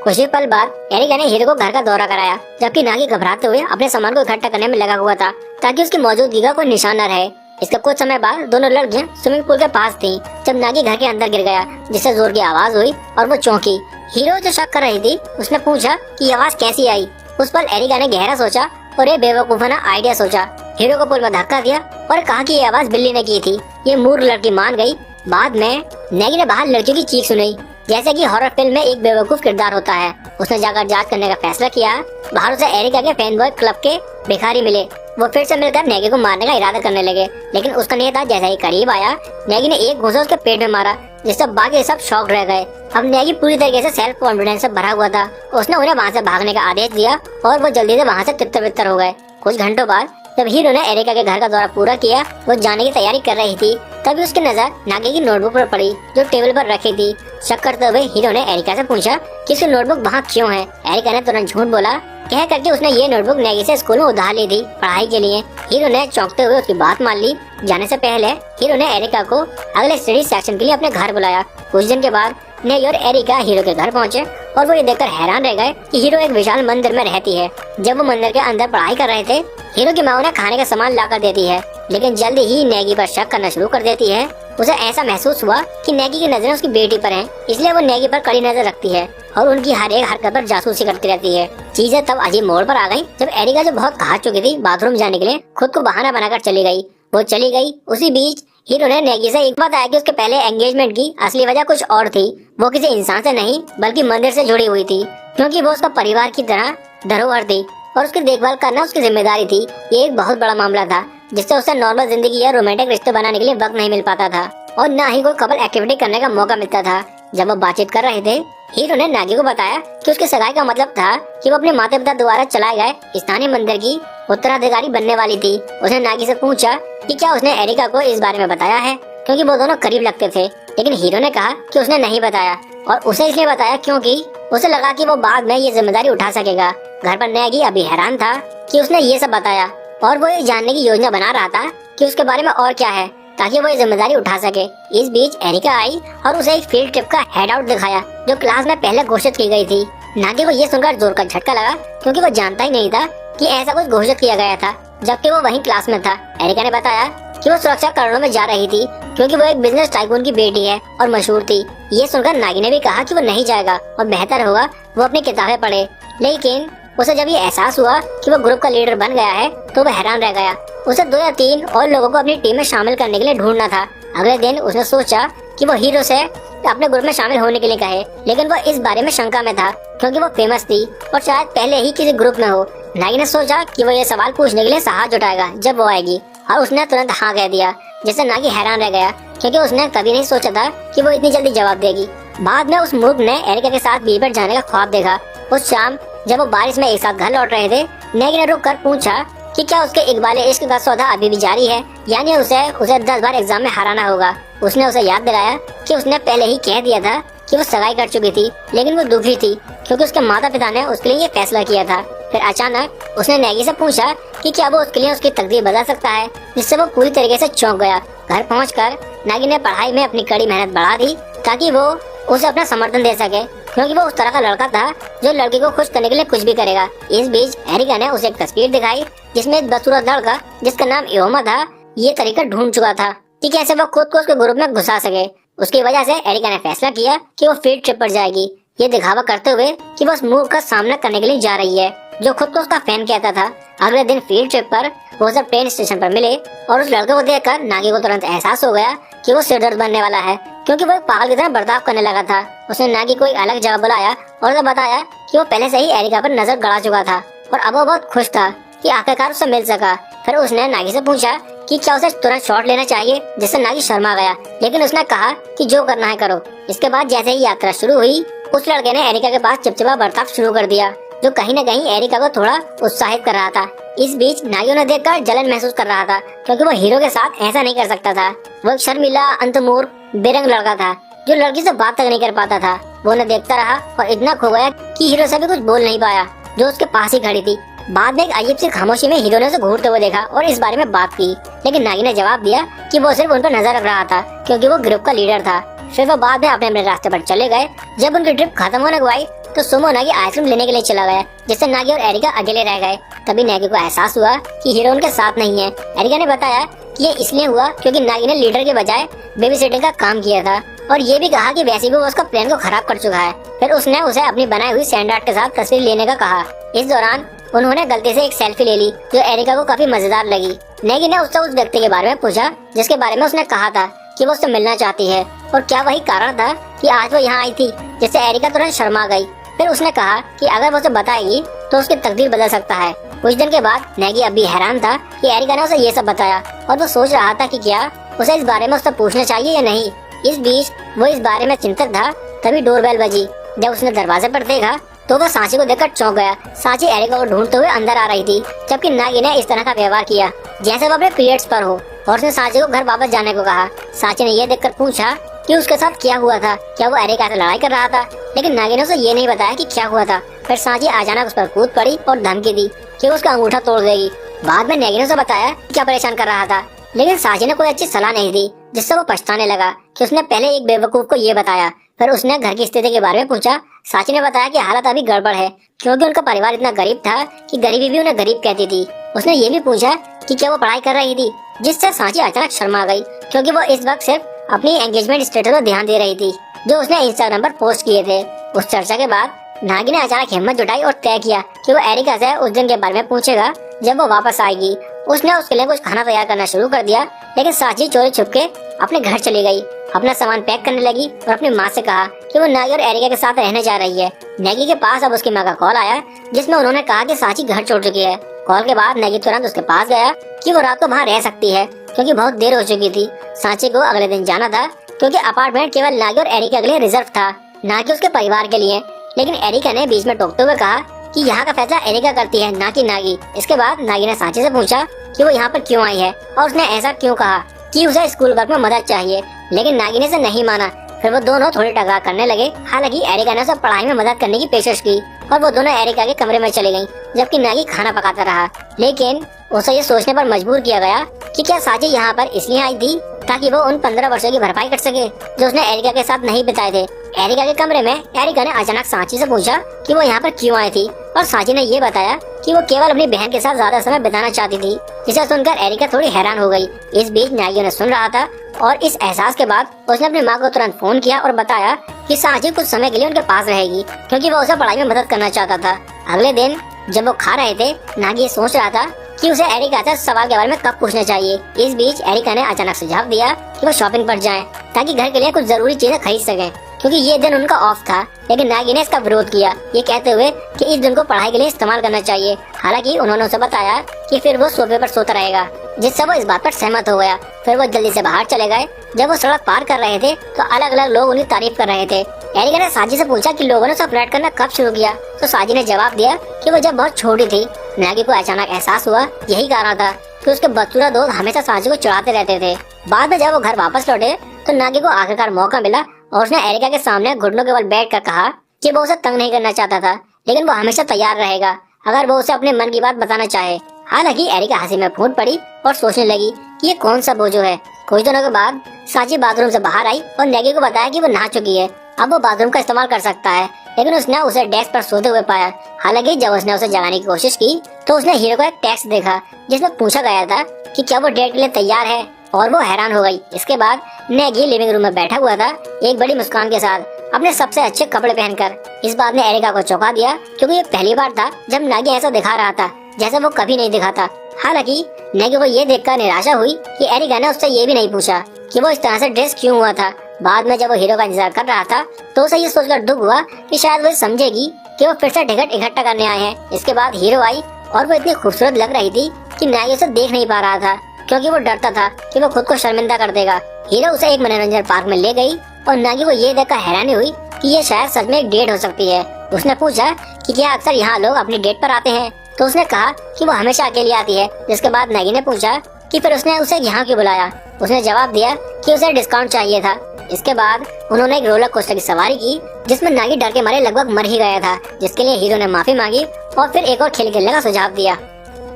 कुछ ही पल बाद एरिका ने हीरो को घर का दौरा कराया, जबकि नागी घबराते हुए अपने सामान को इकट्ठा करने में लगा हुआ था ताकि उसकी मौजूदगी का कोई निशान न रहे। इसके कुछ समय बाद दोनों लड़कियां स्विमिंग पूल के पास थीं जब नागी घर के अंदर गिर गया, जिससे जोर की आवाज हुई और वो चौंकी। हीरो जो शक कर रही थी उसने पूछा कि आवाज कैसी आई। उस पर एरिका ने गहरा सोचा और एक बेवकूफाना आइडिया सोचा। हीरो को पुल में धक्का दिया और कहा कि ये आवाज बिल्ली ने की थी। ये मूर्ख लड़की मान गई। बाद में नेगी ने बाहर लड़कियों की चीख सुनी, जैसे कि हॉरर फिल्म में एक बेवकूफ किरदार होता है। उसने जाकर जांच करने का फैसला किया। बाहर उसे एरिका के फैन बॉय क्लब के भिखारी मिले। वो फिर से मिलकर नेगी को मारने का इरादा करने लगे, लेकिन उसका नहीं था। जैसे ही करीब आया, नेगी ने एक घूंसा उसके पेट में मारा, जिससे बाकी सब शॉक रह गए। अब नेगी पूरी तरीके से सेल्फ कॉन्फिडेंस से भरा हुआ था। उसने उन्हें वहाँ से भागने का आदेश दिया और वो जल्दी से वहाँ से तितर बितर हो गए। कुछ घंटों बाद जब हीरो ने एरिका के घर का दौरा पूरा किया, वो जाने की तैयारी कर रही थी, तभी उसकी नजर नागी की नोटबुक पर पड़ी जो टेबल पर रखी थी। शक करते हुए हीरो ने एरिका से पूछा कि उसकी नोटबुक वहाँ क्यों है। एरिका ने तुरंत झूठ बोला, कह करके उसने ये नोटबुक नेगी से स्कूल में उधार ली थी पढ़ाई के लिए। हीरो ने चौंकते हुए उसकी बात मान ली। जाने से पहले हीरो ने एरिका को अगले स्टडी सेक्शन के लिए अपने घर बुलाया। कुछ दिन के बाद नेगी और एरिका हीरो के घर पहुंचे और वो ये देखकर हैरान रह गए कि हीरो एक विशाल मंदिर में रहती है। जब वो मंदिर के अंदर पढ़ाई कर रहे थे, हीरो की माँ उन्हें खाने का सामान ला कर देती है, लेकिन जल्दी ही नेगी पर शक करना शुरू कर देती है। उसे ऐसा महसूस हुआ कि नेगी की नजरें उसकी बेटी पर हैं, इसलिए वो नेगी पर कड़ी नजर रखती है और उनकी हर एक हरकत पर जासूसी करती रहती है। चीजें तब अजीब मोड़ पर आ गयी जब एरिका, जो बहुत खा चुकी थी, बाथरूम जाने के लिए खुद को बहाना बनाकर चली गई। वो चली गई। उसी बीच हीरो ने नेगी से एक बताया कि उसके पहले एंगेजमेंट की असली वजह कुछ और थी। वो किसी इंसान से नहीं बल्कि मंदिर से जुड़ी हुई थी, क्योंकि वो उसका परिवार की तरह धरोहर थी और उसकी देखभाल करना उसकी जिम्मेदारी थी। ये एक बहुत बड़ा मामला था जिससे उसे नॉर्मल जिंदगी या रोमांटिक रिश्ते बनाने के लिए वक्त नहीं मिल पाता था और न ही कोई कपल एक्टिविटी करने का मौका मिलता था। जब वो बातचीत कर रहे थे, हीरो ने नागी को बताया कि उसकी सगाई का मतलब था कि वो अपने माता पिता द्वारा चलाए गए स्थानीय मंदिर की उत्तराधिकारी बनने वाली थी। उसने नागी से पूछा कि क्या उसने एरिका को इस बारे में बताया है, क्योंकि वो दोनों करीब लगते थे। लेकिन हीरो ने कहा कि उसने नहीं बताया और उसे इसलिए बताया क्योंकि उसे लगा कि वो बाद में ये जिम्मेदारी उठा सकेगा। घर पर नेगी अभी हैरान था कि उसने ये सब बताया और वो ये जानने की योजना बना रहा था कि उसके बारे में और क्या है, ताकि वो ये जिम्मेदारी उठा सके। इस बीच एरिका आई और उसे एक फील्ड ट्रिप का हेड आउट दिखाया जो क्लास में पहले घोषित की गई थी। नागी को ये सुनकर जोर का झटका लगा, क्योंकि वो जानता ही नहीं था कि ऐसा कुछ घोषित किया गया था, जबकि वो वहीं क्लास में था। एरिका ने बताया कि वो सुरक्षा कारणों में जा रही थी, क्योंकि वो एक बिजनेस टाइकून की बेटी है और मशहूर थी। ये सुनकर नागी ने भी कहा कि वो नहीं जाएगा और बेहतर होगा वो अपनी किताबें पढ़े। लेकिन उसे जब ये एहसास हुआ कि वो ग्रुप का लीडर बन गया है, तो वो हैरान रह गया। उसे 2 या 3 और लोगों को अपनी टीम में शामिल करने के लिए ढूंढना था। अगले दिन उसने सोचा कि वो हीरो से अपने ग्रुप में शामिल होने के लिए कहे, लेकिन वो इस बारे में शंका में था क्योंकि वो फेमस थी और शायद पहले ही किसी ग्रुप में हो। नागी ने सोचा कि वो ये सवाल पूछने के लिए साहस जुटाएगा जब वो आएगी, और उसने तुरंत हाँ कह दिया, जिससे नागी हैरान रह गया क्योंकि उसने कभी नहीं सोचा था कि वो इतनी जल्दी जवाब देगी। बाद में उस मूर्ख ने एरिका के साथ बीच पर जाने का ख्वाब देखा। उस शाम जब वो बारिश में एक साथ घर लौट रहे थे, नेगी ने रुक कर पूछा कि क्या उसके इकबाल इश्क का सौदा अभी भी जारी है, यानी उसे 10 बार एग्जाम में हराना होगा। उसने उसे याद दिलाया कि उसने पहले ही कह दिया था कि वो सगाई कर चुकी थी, लेकिन वो दुखी थी क्योंकि उसके माता पिता ने उसके लिए ये फैसला किया था। फिर अचानक उसने नेगी से पूछा कि क्या वो उसके लिए उसकी तकदीर बदल सकता है, जिससे वो पूरी तरीके से चौंक गया। घर पहुंचकर नागी ने पढ़ाई में अपनी कड़ी मेहनत बढ़ा दी ताकि वो उसे अपना समर्थन दे सके, क्योंकि वो उस तरह का लड़का था जो लड़की को खुश करने के लिए कुछ भी करेगा। इस बीच एरिका ने उसे एक तस्वीर दिखाई जिसमें एक बदसूरत लड़का जिसका नाम इयोमा था ये तरीका ढूंढ चुका था कि कैसे वो खुद को उसके ग्रुप में घुसा सके। उसकी वजह से एरिका ने फैसला किया कि वो फील्ड ट्रिप पर जाएगी, ये दिखावा करते हुए कि वो उस मूव का सामना करने के लिए जा रही है जो खुद को उसका फैन कहता था। अगले दिन फील्ड ट्रिप पर वो सब ट्रेन स्टेशन पर मिले और उस लड़के को देखकर नागी को तुरंत एहसास हो गया कि वो सिरदर्द बनने वाला है, क्योंकि वो एक पागल की तरह बर्ताव करने लगा था। उसने नागी को एक अलग जगह बुलाया और उसे बताया कि वो पहले से ही एरिका पर नजर गड़ा चुका था और अब वो बहुत खुश था कि आखिरकार उससे मिल सका। फिर उसने नागी से पूछा कि क्या उसे तुरंत शॉट लेना चाहिए, जिससे नागी शर्मा गया, लेकिन उसने कहा कि जो करना है करो। इसके बाद जैसे ही यात्रा शुरू हुई उस लड़के ने एरिका के पास चिपचिपा बर्ताव शुरू कर दिया, जो कहीं न कहीं एरिका को थोड़ा उत्साहित कर रहा था। इस बीच नागी उन्हें देखकर जलन महसूस कर रहा था, क्योंकि वो हीरो के साथ ऐसा नहीं कर सकता था। वो एक शर्मिला, अंतमूर, बेरंग लड़का था जो लड़की से बात तक नहीं कर पाता था। वो उन्हें देखता रहा और इतना खो गया कि हीरो से भी कुछ बोल नहीं पाया, जो उसके पास ही खड़ी थी। बाद में एक अजीब सी खामोशी में हीरो ने उसे घूरते हुए देखा और इस बारे में बात की, लेकिन नागी ने जवाब दिया कि वो सिर्फ उन पर नजर रख रहा था, क्योंकि वो ग्रुप का लीडर था। फिर वो बाद में अपने अपने रास्ते पर चले गए। जब उनकी ट्रिप खत्म होने को आई तो सुमो नागी आइसक्रीम लेने के लिए चला गया, जिससे नागी और एरिका अकेले रह गए। तभी नागी को एहसास हुआ कि हीरो उनके साथ नहीं है। एरिका ने बताया कि ये इसलिए हुआ क्योंकि नागी ने लीडर के बजाय बेबी सिटिंग का काम किया था और ये भी कहा कि वैसे भी वो उसका प्लान को खराब कर चुका है। फिर उसने उसे अपनी बनाई हुई सैंड आर्ट के साथ तस्वीर लेने का कहा। इस दौरान उन्होंने गलती से एक सेल्फी ले ली जो एरिका को काफी मजेदार लगी। नागी ने उससे उस व्यक्ति के बारे में पूछा जिसके बारे में उसने कहा था कि वो उससे मिलना चाहती है और क्या वही कारण था कि आज वो यहाँ आई थी, जिससे एरिका तुरंत शर्मा गई। फिर उसने कहा कि अगर वो उसे बताएगी तो उसकी तकदीर बदल सकता है। कुछ दिन के बाद नागी अब भी हैरान था कि एरिका ने उसे ये सब बताया और वो सोच रहा था कि क्या उसे इस बारे में उससे पूछना चाहिए या नहीं। इस बीच वो इस बारे में चिंतित था। तभी डोरबेल बजी। जब उसने दरवाजे पर देखा तो वो सांची को देखकर चौंक गया। सांची एरिका को ढूंढते हुए अंदर आ रही थी, जबकि नागी ने इस तरह का व्यवहार किया जैसे वो अपने पीरियड्स पर हो और उसने सांची को घर वापस जाने को कहा। सांची ने यह देखकर पूछा कि उसके साथ क्या हुआ था, क्या वो एरिका से लड़ाई कर रहा था, लेकिन नागी ने उसे ये नहीं बताया कि क्या हुआ था। फिर सांची अचानक उस पर कूद पड़ी और धमकी दी कि उसका अंगूठा तोड़ देगी। बाद में नागी ने उसे बताया क्या परेशान कर रहा था, लेकिन सांची ने कोई अच्छी सलाह नहीं दी, जिससे वो पछताने लगा कि उसने पहले एक बेवकूफ को ये बताया। फिर उसने घर की स्थिति के बारे में पूछा। सांची ने बताया कि हालत अभी गड़बड़ है, क्योंकि उनका परिवार इतना गरीब था कि गरीबी भी उन्हें गरीब कहती थी। उसने ये भी पूछा कि क्या वो पढ़ाई कर रही थी, जिससे सांची अचानक शर्मा गई, क्योंकि वो इस वक्त सिर्फ अपनी एंगेजमेंट स्टेटस पर ध्यान दे रही थी जो उसने इंस्टाग्राम पर पोस्ट किए थे। उस चर्चा के बाद नागी ने अचानक हिम्मत जुटाई और तय किया कि वो एरिका से उस दिन के बारे में पूछेगा जब वो वापस आएगी। उसने उसके लिए कुछ खाना तैयार करना शुरू कर दिया, लेकिन सांची चोरी छुप के अपने घर चली गई, अपना सामान पैक करने लगी और अपनी माँ से कहा कि वो नागी और एरिका के साथ रहने जा रही है। नागी के पास अब उसकी माँ का कॉल आया, जिसमें उन्होंने कहा कि सांची घर छोड़ चुकी है। कॉल के बाद नागी तुरंत उसके पास गया कि वो रात को वहाँ रह सकती है, क्योंकि बहुत देर हो चुकी थी। सांची को अगले दिन जाना था, क्योंकि अपार्टमेंट केवल नागी और एरिका के लिए रिजर्व था, ना कि उसके परिवार के लिए। लेकिन एरिका ने बीच में टोकते हुए कहा कि यहाँ का फैसला एरिका करती है, ना कि नागी। इसके बाद नागी ने सांची से पूछा कि वो यहाँ पर क्यों आई है और उसने ऐसा क्यों कहा कि उसे स्कूल वर्क में मदद चाहिए, लेकिन नागी ने इसे नहीं माना। फिर वो दोनों थोड़ी टकरार करने लगे। हालांकि एरिका ने उसे पढ़ाई में मदद करने की पेशकश की और वो दोनों एरिका के कमरे में चली गईं, जबकि नागी खाना पकाता रहा। लेकिन उसे ये सोचने पर मजबूर किया गया कि क्या सांची यहाँ पर इसलिए आई थी ताकि वो उन 15 वर्षों की भरपाई कर सके जो उसने एरिका के साथ नहीं बिताए थे। एरिका के कमरे में एरिका ने अचानक सांची से पूछा कि वो यहाँ पर क्यों आई थी और सांची ने ये बताया कि वो केवल अपनी बहन के साथ ज्यादा समय बिताना चाहती थी, जिसे सुनकर एरिका थोड़ी हैरान हो गई। इस बीच नागी ने सुन रहा था और इस एहसास के बाद उसने अपनी माँ को तुरंत फोन किया और बताया कि सांची कुछ समय के लिए उनके पास रहेगी, क्योंकि वो उसे पढ़ाई में मदद करना चाहता था। अगले दिन जब वो खा रहे थे, नागी ये सोच रहा था कि उसे एरिका से सवाल के बारे में कब पूछना चाहिए। इस बीच एरिका ने अचानक सुझाव दिया कि वो शॉपिंग पर जाएं, ताकि घर के लिए कुछ जरूरी चीजें खरीद सकें, क्योंकि ये दिन उनका ऑफ था। लेकिन नागी ने इसका विरोध किया, ये कहते हुए कि इस दिन को पढ़ाई के लिए इस्तेमाल करना चाहिए। हालांकि उन्होंने उसे बताया कि फिर वो सोफे पर सोता रहेगा, जिससे वो इस बात पर सहमत हो गया। फिर वो जल्दी से बाहर चले गए। जब वो सड़क पार कर रहे थे तो अलग अलग लोग उनकी तारीफ कर रहे थे। एरिका ने साजी से पूछा कि लोगों ने उसे फ्लर्ट करना कब शुरू किया, तो साजी ने जवाब दिया कि वो जब बहुत छोटी थी। नागी को अचानक एहसास हुआ यही कारण था कि उसके बदसूरत दोस्त हमेशा साजी को चिढ़ाते रहते थे। बाद में जब वो घर वापस लौटे तो नागी को आखिरकार मौका मिला और उसने एरिका के सामने घुटनों के बल बैठकर कहा कि वो उसे तंग नहीं करना चाहता था, लेकिन वो हमेशा तैयार रहेगा अगर वो उसे अपने मन की बात बताना चाहे। हालांकि एरिका हंसी में फूट पड़ी और सोचने लगी कि ये कौन सा बोझो है। कुछ दिनों के बाद साची बाथरूम से बाहर आई और नेगी को बताया कि वो नहा चुकी है, अब वो बाथरूम का इस्तेमाल कर सकता है। लेकिन उसने उसे डेस्क पर सोते हुए पाया। हालांकि जब उसने उसे जगाने की कोशिश की तो उसने हीरो का एक टेक्स्ट देखा जिसमें पूछा गया था कि क्या वो डेट के लिए तैयार है, और वो हैरान हो गई। इसके बाद नेगी लिविंग रूम में बैठा हुआ था एक बड़ी मुस्कान के साथ, अपने सबसे अच्छे कपड़े पहनकर। इस बात ने एरिका को चौंका दिया क्योंकि ये पहली बार था जब नागी ऐसा दिखा रहा था जैसा वो कभी नहीं दिखा था। हालांकि नेगी को ये देखकर निराशा हुई कि एरिका ने उससे ये भी नहीं पूछा कि वो इस तरह से ड्रेस क्यों हुआ था। बाद में जब वो हीरो का इंतजार कर रहा था तो उसे ये सोचकर दुख हुआ कि शायद वो समझेगी कि वो फिर से टिकट इकट्ठा करने आए हैं। इसके बाद हीरो आई और वो इतनी खूबसूरत लग रही थी कि नागी उसे देख नहीं पा रहा था क्योंकि वो डरता था कि वो खुद को शर्मिंदा कर देगा। हीरो उसे एक मनोरंजन पार्क में ले गई और नागी को ये देखकर हैरानी हुई कि ये शायद सच में एक डेट हो सकती है। उसने पूछा कि क्या अक्सर यहाँ लोग अपनी डेट पर आते हैं, तो उसने कहा कि वो हमेशा अकेली आती है। जिसके बाद नागी ने पूछा कि फिर उसने उसे यहाँ क्यों बुलाया। उसने जवाब दिया कि उसे डिस्काउंट चाहिए था। इसके बाद उन्होंने एक रोलर कोस्टर की सवारी की जिसमें नागी डर के मारे लगभग मर ही गया था, जिसके लिए हीरो ने माफी मांगी और फिर एक और खेल खेलने का सुझाव दिया।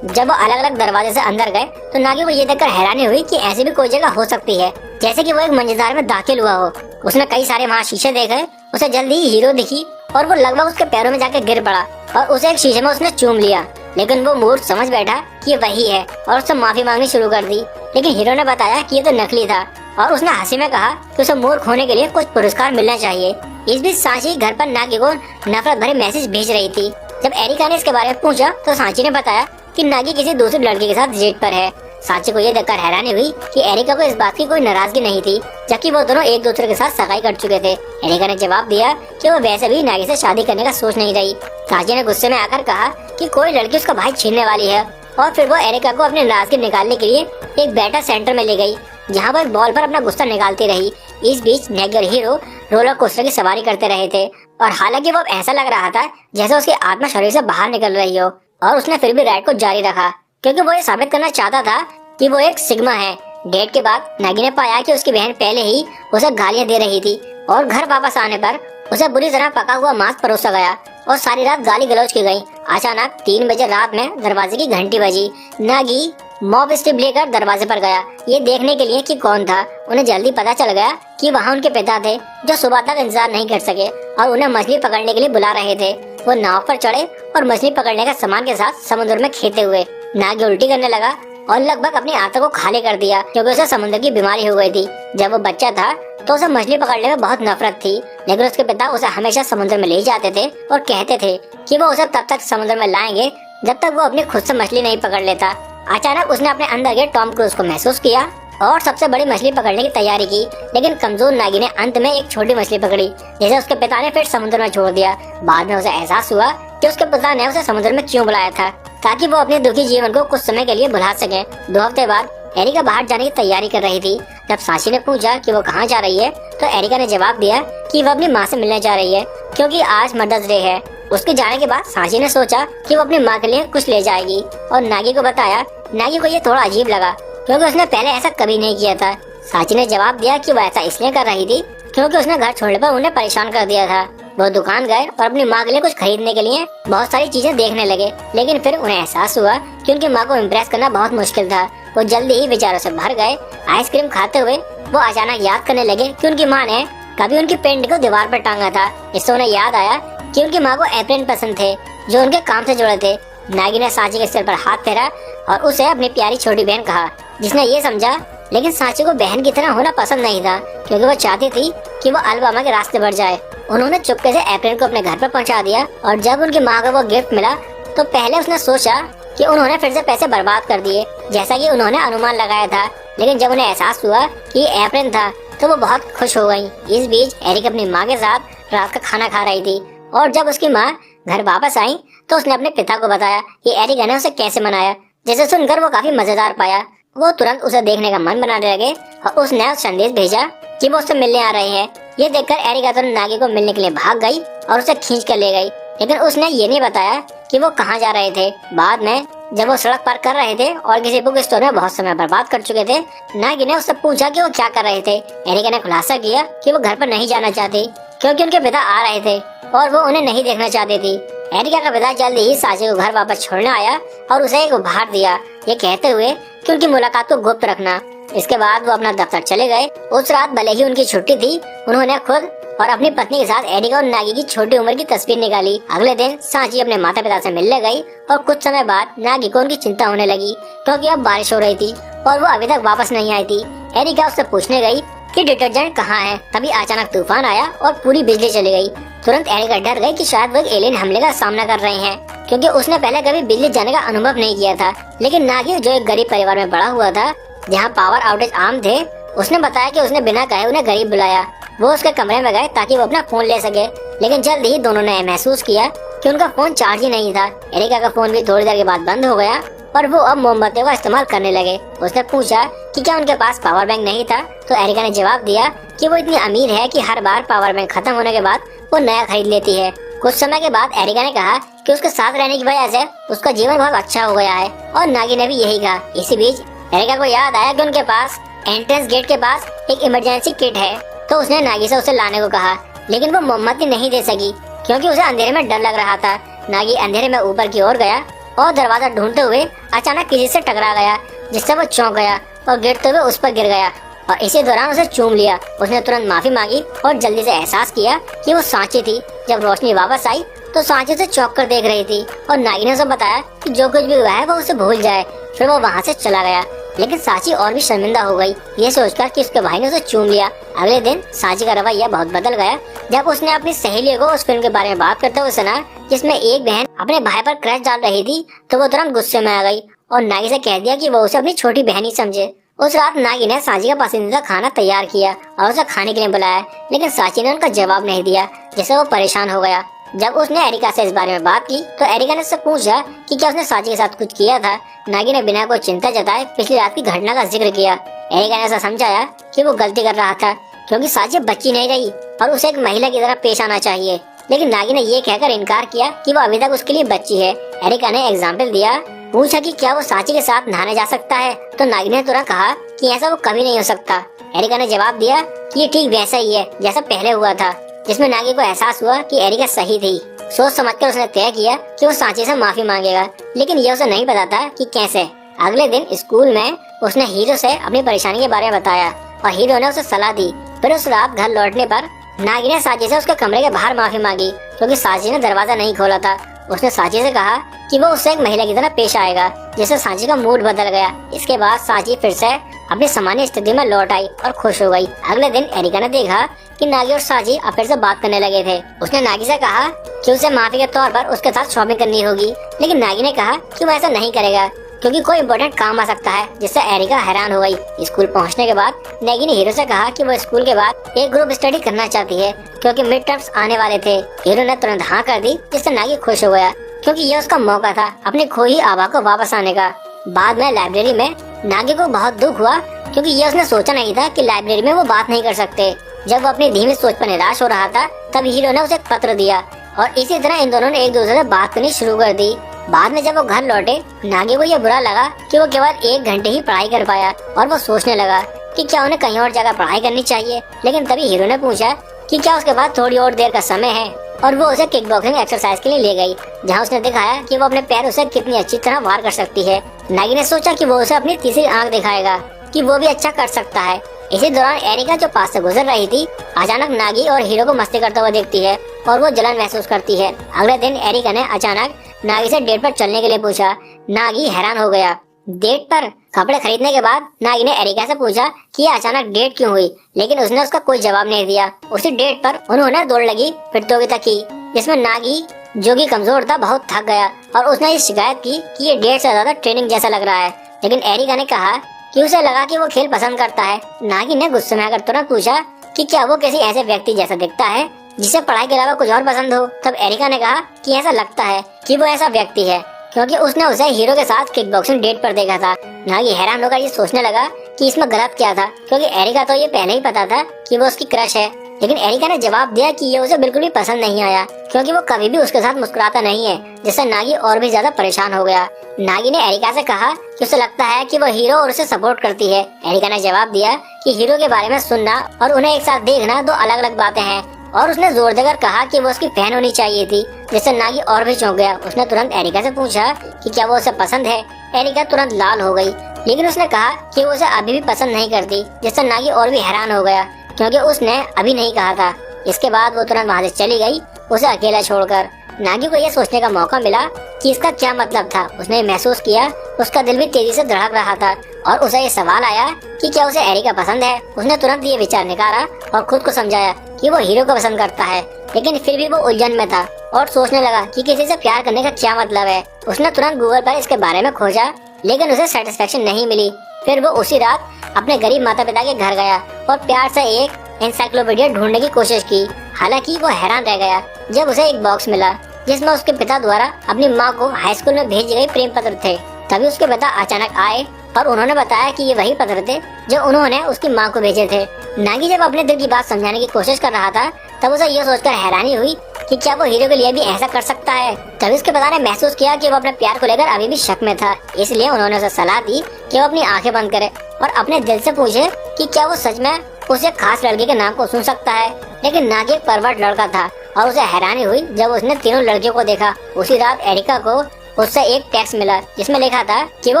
जब वो अलग अलग दरवाजे से अंदर गए तो नागी को ये देखकर हैरानी हुई कि ऐसी भी कोई जगह हो सकती है जैसे कि वो एक मंजिलदार में दाखिल हुआ हो। उसने कई सारे वहाँ शीशे देखे। उसे जल्दी ही हीरो दिखी और वो लगभग उसके पैरों में जाकर गिर पड़ा और उसे एक शीशे में उसने चूम लिया। लेकिन वो मूर्ख समझ बैठा कि ये वही है और उससे माफी मांगनी शुरू कर दी। लेकिन हीरो ने बताया कि ये तो नकली था और उसने हंसी में कहा कि उसे मूर्ख होने के लिए कुछ पुरस्कार मिलना चाहिए। इस बीच सांची घर पर नागी को नफरत भरे मैसेज भेज रही थी। जब एरिका ने इसके बारे में पूछा तो सांची ने बताया कि नागी किसी दूसरी लड़के के साथ डेट पर है। सांची को ये देखकर हैरानी हुई कि एरिका को इस बात की कोई नाराजगी नहीं थी, जबकि वो दोनों एक दूसरे के साथ सगाई कर चुके थे। एरिका ने जवाब दिया कि वो वैसे भी नागी से शादी करने का सोच नहीं रही। सांची ने गुस्से में आकर कहा कि कोई लड़की उसका भाई छीनने वाली है और फिर वो एरिका को अपनी नाराजगी निकालने के लिए एक बैटल सेंटर में ले गई जहाँ वो एक बॉल पर अपना गुस्सा निकालती रही। इस बीच नेगी और हीरो रोलर कोस्टर की सवारी करते रहे थे और हालांकि वो ऐसा लग रहा था जैसे उसकी आत्मा शरीर से बाहर निकल रही हो, और उसने फिर भी राइड को जारी रखा क्योंकि वो ये साबित करना चाहता था कि वो एक सिग्मा है। डेट के बाद नागी ने पाया कि उसकी बहन पहले ही उसे गालियां दे रही थी और घर वापस आने पर उसे बुरी तरह पका हुआ मांस परोसा गया और सारी रात गाली गलौज की गई। अचानक 3 बजे रात में दरवाजे की घंटी बजी। नागी मॉब स्टिक लेकर दरवाजे पर गया ये देखने के लिए कि कौन था। उन्हें जल्दी पता चल गया कि वहाँ उनके पिता थे जो सुबह तक इंतजार नहीं कर सके और उन्हें मछली पकड़ने के लिए बुला रहे थे। वो नाव पर चढ़े और मछली पकड़ने का सामान के साथ समुद्र में खेते हुए। नागी उल्टी करने लगा और लगभग अपनी आंतों को खाली कर दिया क्योंकि उसे समुद्र की बीमारी हो गई थी। जब वो बच्चा था तो उसे मछली पकड़ने में बहुत नफरत थी, लेकिन उसके पिता उसे हमेशा समुद्र में ले जाते थे और कहते थे कि वो उसे तब तक समुद्र में लाएंगे जब तक वो अपनी खुद से मछली नहीं पकड़ लेता। अचानक उसने अपने अंदर के टॉम क्रूज को महसूस किया और सबसे बड़ी मछली पकड़ने की तैयारी की, लेकिन कमजोर नागी ने अंत में एक छोटी मछली पकड़ी जिसे उसके पिता ने फिर समुद्र में छोड़ दिया। बाद में उसे एहसास हुआ कि उसके पिता ने उसे समुद्र में क्यों बुलाया था, ताकि वो अपने दुखी जीवन को कुछ समय के लिए भुला सके। 2 हफ्ते बाद एरिका बाहर जाने की तैयारी कर रही थी। जब सांची ने पूछा कि वो कहाँ जा रही है तो एरिका ने जवाब दिया कि वो अपनी माँ से मिलने जा रही है क्योंकि आज मदर्स डे है। उसके जाने के बाद सांची ने सोचा कि वो अपनी माँ के लिए कुछ ले जाएगी और नागी को बताया। नागी को ये थोड़ा अजीब लगा क्योंकि उसने पहले ऐसा कभी नहीं किया था। सांची ने जवाब दिया कि वो ऐसा इसलिए कर रही थी क्योंकि उसने घर छोड़ने पर उन्हें परेशान कर दिया था। वो दुकान गए और अपनी माँ के लिए कुछ खरीदने के लिए बहुत सारी चीजें देखने लगे, लेकिन फिर उन्हें एहसास हुआ कि उनकी माँ को इम्प्रेस करना बहुत मुश्किल था। वो जल्दी ही विचारों से भर गए। आइसक्रीम खाते हुए वो अचानक याद करने लगे कि उनकी माँ ने कभी उनकी पेंट को दीवार पर टांगा था। इससे उन्हें याद आया कि उनकी माँ को एप्रिन पसंद थे जो उनके काम से जुड़े थे। नागी ने सांची के सिर पर हाथ फेरा और उसे अपनी प्यारी छोटी बहन कहा, जिसने ये समझा लेकिन सांची को बहन की तरह होना पसंद नहीं था क्योंकि वो चाहती थी कि वो अलबामा के रास्ते बढ़ जाए। उन्होंने चुपके से एप्रिन को अपने घर पर पहुंचा दिया और जब उनकी माँ को वो गिफ्ट मिला तो पहले उसने सोचा कि उन्होंने फिर से पैसे बर्बाद कर दिए जैसा कि उन्होंने अनुमान लगाया था, लेकिन जब उन्हें एहसास हुआ कि ये एप्रिन था तो वो बहुत खुश हो गई। इस बीच एरिक अपनी माँ के साथ रात का खाना खा रही थी और जब उसकी माँ घर वापस आई तो उसने अपने पिता को बताया कि एरिका ने उसे कैसे मनाया, जिसे सुनकर वो काफी मजेदार पाया। वो तुरंत उसे देखने का मन बनाने लगे और उसने उस संदेश भेजा कि वो उससे मिलने आ रहे हैं। ये देखकर एरिका तुरंत नागी को मिलने के लिए भाग गई और उसे खींच कर ले गई, लेकिन उसने ये नहीं बताया कि वो कहाँ जा रहे थे। बाद में जब वो सड़क पार कर रहे थे और किसी बुक स्टोर में बहुत समय बर्बाद कर चुके थे, नागी ने उससे पूछा कि वो क्या कर रहे थे। एरिका ने खुलासा किया कि वो घर पर नहीं जाना चाहती क्योंकि उनके पिता आ रहे थे और वो उन्हें नहीं देखना चाहती थी। एरिका का पिता जल्दी ही साची को घर वापस छोड़ने आया और उसे एक उपहार दिया, ये कहते हुए कि उनकी मुलाकात को गुप्त रखना। इसके बाद वो अपना दफ्तर चले गए। उस रात भले ही उनकी छुट्टी थी, उन्होंने खुद और अपनी पत्नी के साथ एरिका और नागी की छोटी उम्र की तस्वीर निकाली। अगले दिन सांची अपने माता पिता से मिलने गई और कुछ समय बाद नागी को उनकी चिंता होने लगी, क्योंकि अब बारिश हो रही थी और वो अभी तक वापस नहीं आई थी। एरिका उससे पूछने गई कि डिटर्जेंट कहाँ है। तभी अचानक तूफान आया और पूरी बिजली चली गई। तुरंत एरिका डर गई कि शायद वो एक एलियन हमले का सामना कर रहे हैं, क्योंकि उसने पहले कभी बिजली जाने का अनुभव नहीं किया था। लेकिन नागी, जो एक गरीब परिवार में बड़ा हुआ था जहाँ पावर आउटेज आम थे, उसने बताया कि उसने बिना कहे उन्हें गरीब बुलाया। वो उसके कमरे में गए ताकि वो अपना फोन ले सके, लेकिन जल्द ही दोनों ने महसूस किया कि उनका फोन चार्ज ही नहीं था। एरिका का फोन भी थोड़ी देर के बाद बंद हो गया और वो अब मोमबत्तियों का इस्तेमाल करने लगे। उसने पूछा कि क्या उनके पास पावर बैंक नहीं था, तो एरिका ने जवाब दिया कि वो इतनी अमीर है कि हर बार पावर बैंक खत्म होने के बाद वो नया खरीद लेती है। कुछ समय के बाद एरिका ने कहा कि उसके साथ रहने की वजह से उसका जीवन बहुत अच्छा हो गया है, और नागी ने भी यही कहा। इसी बीच एरिका को याद आया कि उनके पास एंट्रेंस गेट के पास एक इमरजेंसी किट है, तो उसने नागी से उसे लाने को कहा, लेकिन वो मोमबत्ती नहीं दे सकी क्योंकि उसे अंधेरे में डर लग रहा था। नागी अंधेरे में ऊपर की ओर गया और दरवाजा ढूंढते हुए अचानक किसी से टकरा गया, जिससे वो चौंक गया और गिरते हुए उस पर गिर गया और इसी दौरान उसे चूम लिया। उसने तुरंत माफी मांगी और जल्दी से एहसास किया कि वो सांची थी। जब रोशनी वापस आई तो सांची उसे चौंक कर देख रही थी और नागी ने उसे बताया कि जो कुछ भी हुआ है वो उसे भूल जाए। फिर वो वहाँ से चला गया, लेकिन सांची और भी शर्मिंदा हो गई ये सोचकर कि उसके भाई ने उसे चूम लिया। अगले दिन सांची का रवैया बहुत बदल गया जब उसने अपनी सहेली को उस फिल्म के बारे में बात करते हुए सुना जिसमें एक बहन अपने भाई पर क्रश डाल रही थी, तो वो तुरंत गुस्से में आ गई और नागी से कह दिया कि वो उसे अपनी छोटी बहन ही समझे। उस रात नागी ने सांची का पसंदीदा खाना तैयार किया और उसे खाने के लिए बुलाया, लेकिन सांची ने उनका जवाब नहीं दिया, जिससे वो परेशान हो गया। जब उसने एरिका से इस बारे में बात की तो एरिका ने उससे पूछा कि क्या उसने सांची के साथ कुछ किया था। नागी ने बिना कोई चिंता जताए पिछली रात की घटना का जिक्र किया। एरिका ने ऐसा समझाया कि वो गलती कर रहा था क्योंकि सांची बच्ची नहीं रही और उसे एक महिला की तरह पेश आना चाहिए, लेकिन नागी ने ये कहकर इनकार किया कि वो अभी तक उसके लिए बच्ची है। एरिका ने एग्जाम्पल दिया, पूछा कि क्या वो सांची के साथ नहाने जा सकता है, तो नागी ने तुरंत कहा कि ऐसा वो कभी नहीं हो सकता। एरिका ने जवाब दिया कि ये ठीक वैसा ही है जैसा पहले हुआ था, जिसमें नागी को एहसास हुआ कि एरिका सही थी। सोच समझकर उसने तय किया कि वो सांची से माफी मांगेगा, लेकिन ये उसे नहीं पता था कि कैसे। अगले दिन स्कूल में उसने हीरो से अपनी परेशानी के बारे में बताया और हीरो ने उसे सलाह दी। फिर उस रात घर लौटने पर नागी ने सांची से उसके कमरे के बाहर माफी मांगी क्योंकि सांची ने दरवाजा नहीं खोला था। उसने सांची से कहा कि वो उससे एक महिला की तरह पेश आएगा, जिससे सांची का मूड बदल गया। इसके बाद सांची फिर से अपनी सामान्य स्थिति में लौट आई और खुश हो गई। अगले दिन एरिका ने देखा कि नागी और सांची अब फिर से बात करने लगे थे। उसने नागी से कहा कि उसे माफी के तौर पर उसके साथ शॉपिंग करनी होगी, लेकिन नागी ने कहा कि वो ऐसा नहीं करेगा क्योंकि कोई इम्पोर्टेंट काम आ सकता है, जिससे एरिका हैरान हो गई। स्कूल पहुंचने के बाद नागी ने हीरो से कहा कि वो स्कूल के बाद एक ग्रुप स्टडी करना चाहती है क्योंकि मिड टर्म्स आने वाले थे। हीरो ने तुरंत हाँ कर दी, जिससे नागी खुश हो गया क्योंकि ये उसका मौका था अपनी खोई आभा को वापस आने का। बाद में लाइब्रेरी में नागी को बहुत दुख हुआ क्योंकि ये उसने सोचा नहीं था कि लाइब्रेरी में वो बात नहीं कर सकते। जब वो अपनी धीमी सोच पर निराश हो रहा था तब हीरो ने उसे एक पत्र दिया और इसी तरह इन दोनों ने एक दूसरे से बात करनी शुरू कर दी। बाद में जब वो घर लौटे, नागी को ये बुरा लगा कि वो केवल 1 घंटे ही पढ़ाई कर पाया और वो सोचने लगा कि क्या उन्हें कहीं और जगह पढ़ाई करनी चाहिए। लेकिन तभी हीरो ने पूछा कि क्या उसके पास थोड़ी और देर का समय है, और वो उसे किक बॉक्सिंग एक्सरसाइज के लिए ले गई, जहाँ उसने दिखाया कि वो अपने पैरों से कितनी अच्छी तरह वार कर सकती है। नागी ने सोचा कि वो उसे अपनी तीसरी आंख दिखाएगा कि वो भी अच्छा कर सकता है। इसी दौरान एरिका जो पास से गुजर रही थी अचानक नागी और हीरो को मस्ती करते हुए देखती है और वो जलन महसूस करती है। अगले दिन एरिका ने अचानक नागी से डेट पर चलने के लिए पूछा। नागी हैरान हो गया। डेट पर? कपड़े खरीदने के बाद नागी ने एरिका से पूछा कि ये अचानक डेट क्यों हुई, लेकिन उसने उसका कोई जवाब नहीं दिया। उसी डेट पर उन्होंने दौड़ लगी प्रतियोगिता की, जिसमें नागी, जो कि कमजोर था, बहुत थक गया और उसने ये शिकायत की कि ये डेट से ज्यादा ट्रेनिंग जैसा लग रहा है। लेकिन एरिका ने कहा कि उसे लगा कि वो खेल पसंद करता है। नागी ने गुस्से में आकर तुरंत पूछा कि क्या वो किसी ऐसे व्यक्ति जैसा दिखता है जिसे पढ़ाई के अलावा कुछ और पसंद हो। तब एरिका ने कहा कि ऐसा लगता है कि वो ऐसा व्यक्ति है क्योंकि उसने उसे हीरो के साथ किक बॉक्सिंग डेट पर देखा था। नागी हैरान होकर ये सोचने लगा कि इसमें गलत क्या था, क्योंकि एरिका तो ये पहले ही पता था कि वो उसकी क्रश है। लेकिन एरिका ने जवाब दिया कि ये उसे बिल्कुल भी पसंद नहीं आया क्योंकि वो कभी भी उसके साथ मुस्कुराता नहीं है, जिससे नागी और भी ज्यादा परेशान हो गया। नागी ने एरिका से कहा कि उसे लगता है कि वो हीरो और उसे सपोर्ट करती है। एरिका ने जवाब दिया कि हीरो के बारे में सुनना और उन्हें एक साथ देखना दो अलग अलग बातें हैं। और उसने जोर देकर कहा कि वो उसकी बहन होनी चाहिए थी, जिससे नागी और भी चौंक गया। उसने तुरंत एरिका से पूछा कि क्या वो उसे पसंद है। एरिका तुरंत लाल हो गई, लेकिन उसने कहा कि वो उसे अभी भी पसंद नहीं करती, जिससे नागी और भी हैरान हो गया क्योंकि उसने अभी नहीं कहा था। इसके बाद वो तुरंत वहाँ से चली गई, उसे अकेला छोड़कर। नागी को यह सोचने का मौका मिला कि इसका क्या मतलब था। उसने महसूस किया उसका दिल भी तेजी से धड़क रहा था और उसे ये सवाल आया कि क्या उसे एरिका पसंद है। उसने तुरंत ये विचार निकाला और खुद को समझाया कि वो हीरो को पसंद करता है, लेकिन फिर भी वो उलझन में था और सोचने लगा कि किसी से प्यार करने का क्या मतलब है। उसने तुरंत गूगल पर इसके बारे में खोजा, लेकिन उसे सेटिस्फेक्शन नहीं मिली। फिर वो उसी रात अपने गरीब माता पिता के घर गया और प्यार से एक एनसाइक्लोपीडिया ढूंढने की कोशिश की। हालांकि वो हैरान रह गया जब उसे एक बॉक्स मिला जिसमें उसके पिता द्वारा अपनी माँ को हाई स्कूल में भेजे गए प्रेम पत्र थे। तभी उसके पिता अचानक आए और उन्होंने बताया कि ये वही पत्र थे जो उन्होंने उसकी माँ को भेजे थे। नागी जब अपने दिल की बात समझाने की कोशिश कर रहा था, तब उसे यह सोचकर हैरानी हुई कि क्या वो हीरो के लिए भी ऐसा कर सकता है। तभी उसके पिता ने महसूस किया कि वो अपने प्यार को लेकर अभी भी शक में था, इसलिए उन्होंने उसे सलाह दी कि वो अपनी आंखें बंद करे और अपने दिल से पूछे कि क्या वो सच में उस एक खास लड़के के नाम को सुन सकता है। लेकिन नागी एक परवर्ट लड़का था और उसे हैरानी हुई जब उसने तीनों लड़कियों को देखा। उसी रात एरिका को उससे एक टेक्स्ट मिला जिसमें लिखा था कि वो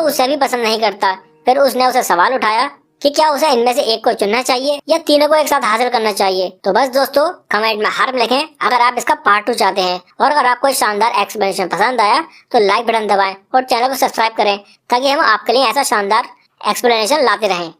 उसे भी पसंद नहीं करता। फिर उसने उसे सवाल उठाया कि क्या उसे इनमें से एक को चुनना चाहिए या तीनों को एक साथ हासिल करना चाहिए। तो बस दोस्तों, कमेंट में हार्प लिखें अगर आप इसका पार्ट 2 चाहते हैं, और अगर आपको शानदार एक्सप्लेनेशन पसंद आया तो लाइक बटन दबाएं और चैनल को सब्सक्राइब करें ताकि हम आपके लिए ऐसा शानदार एक्सप्लेनेशन लाते रहें।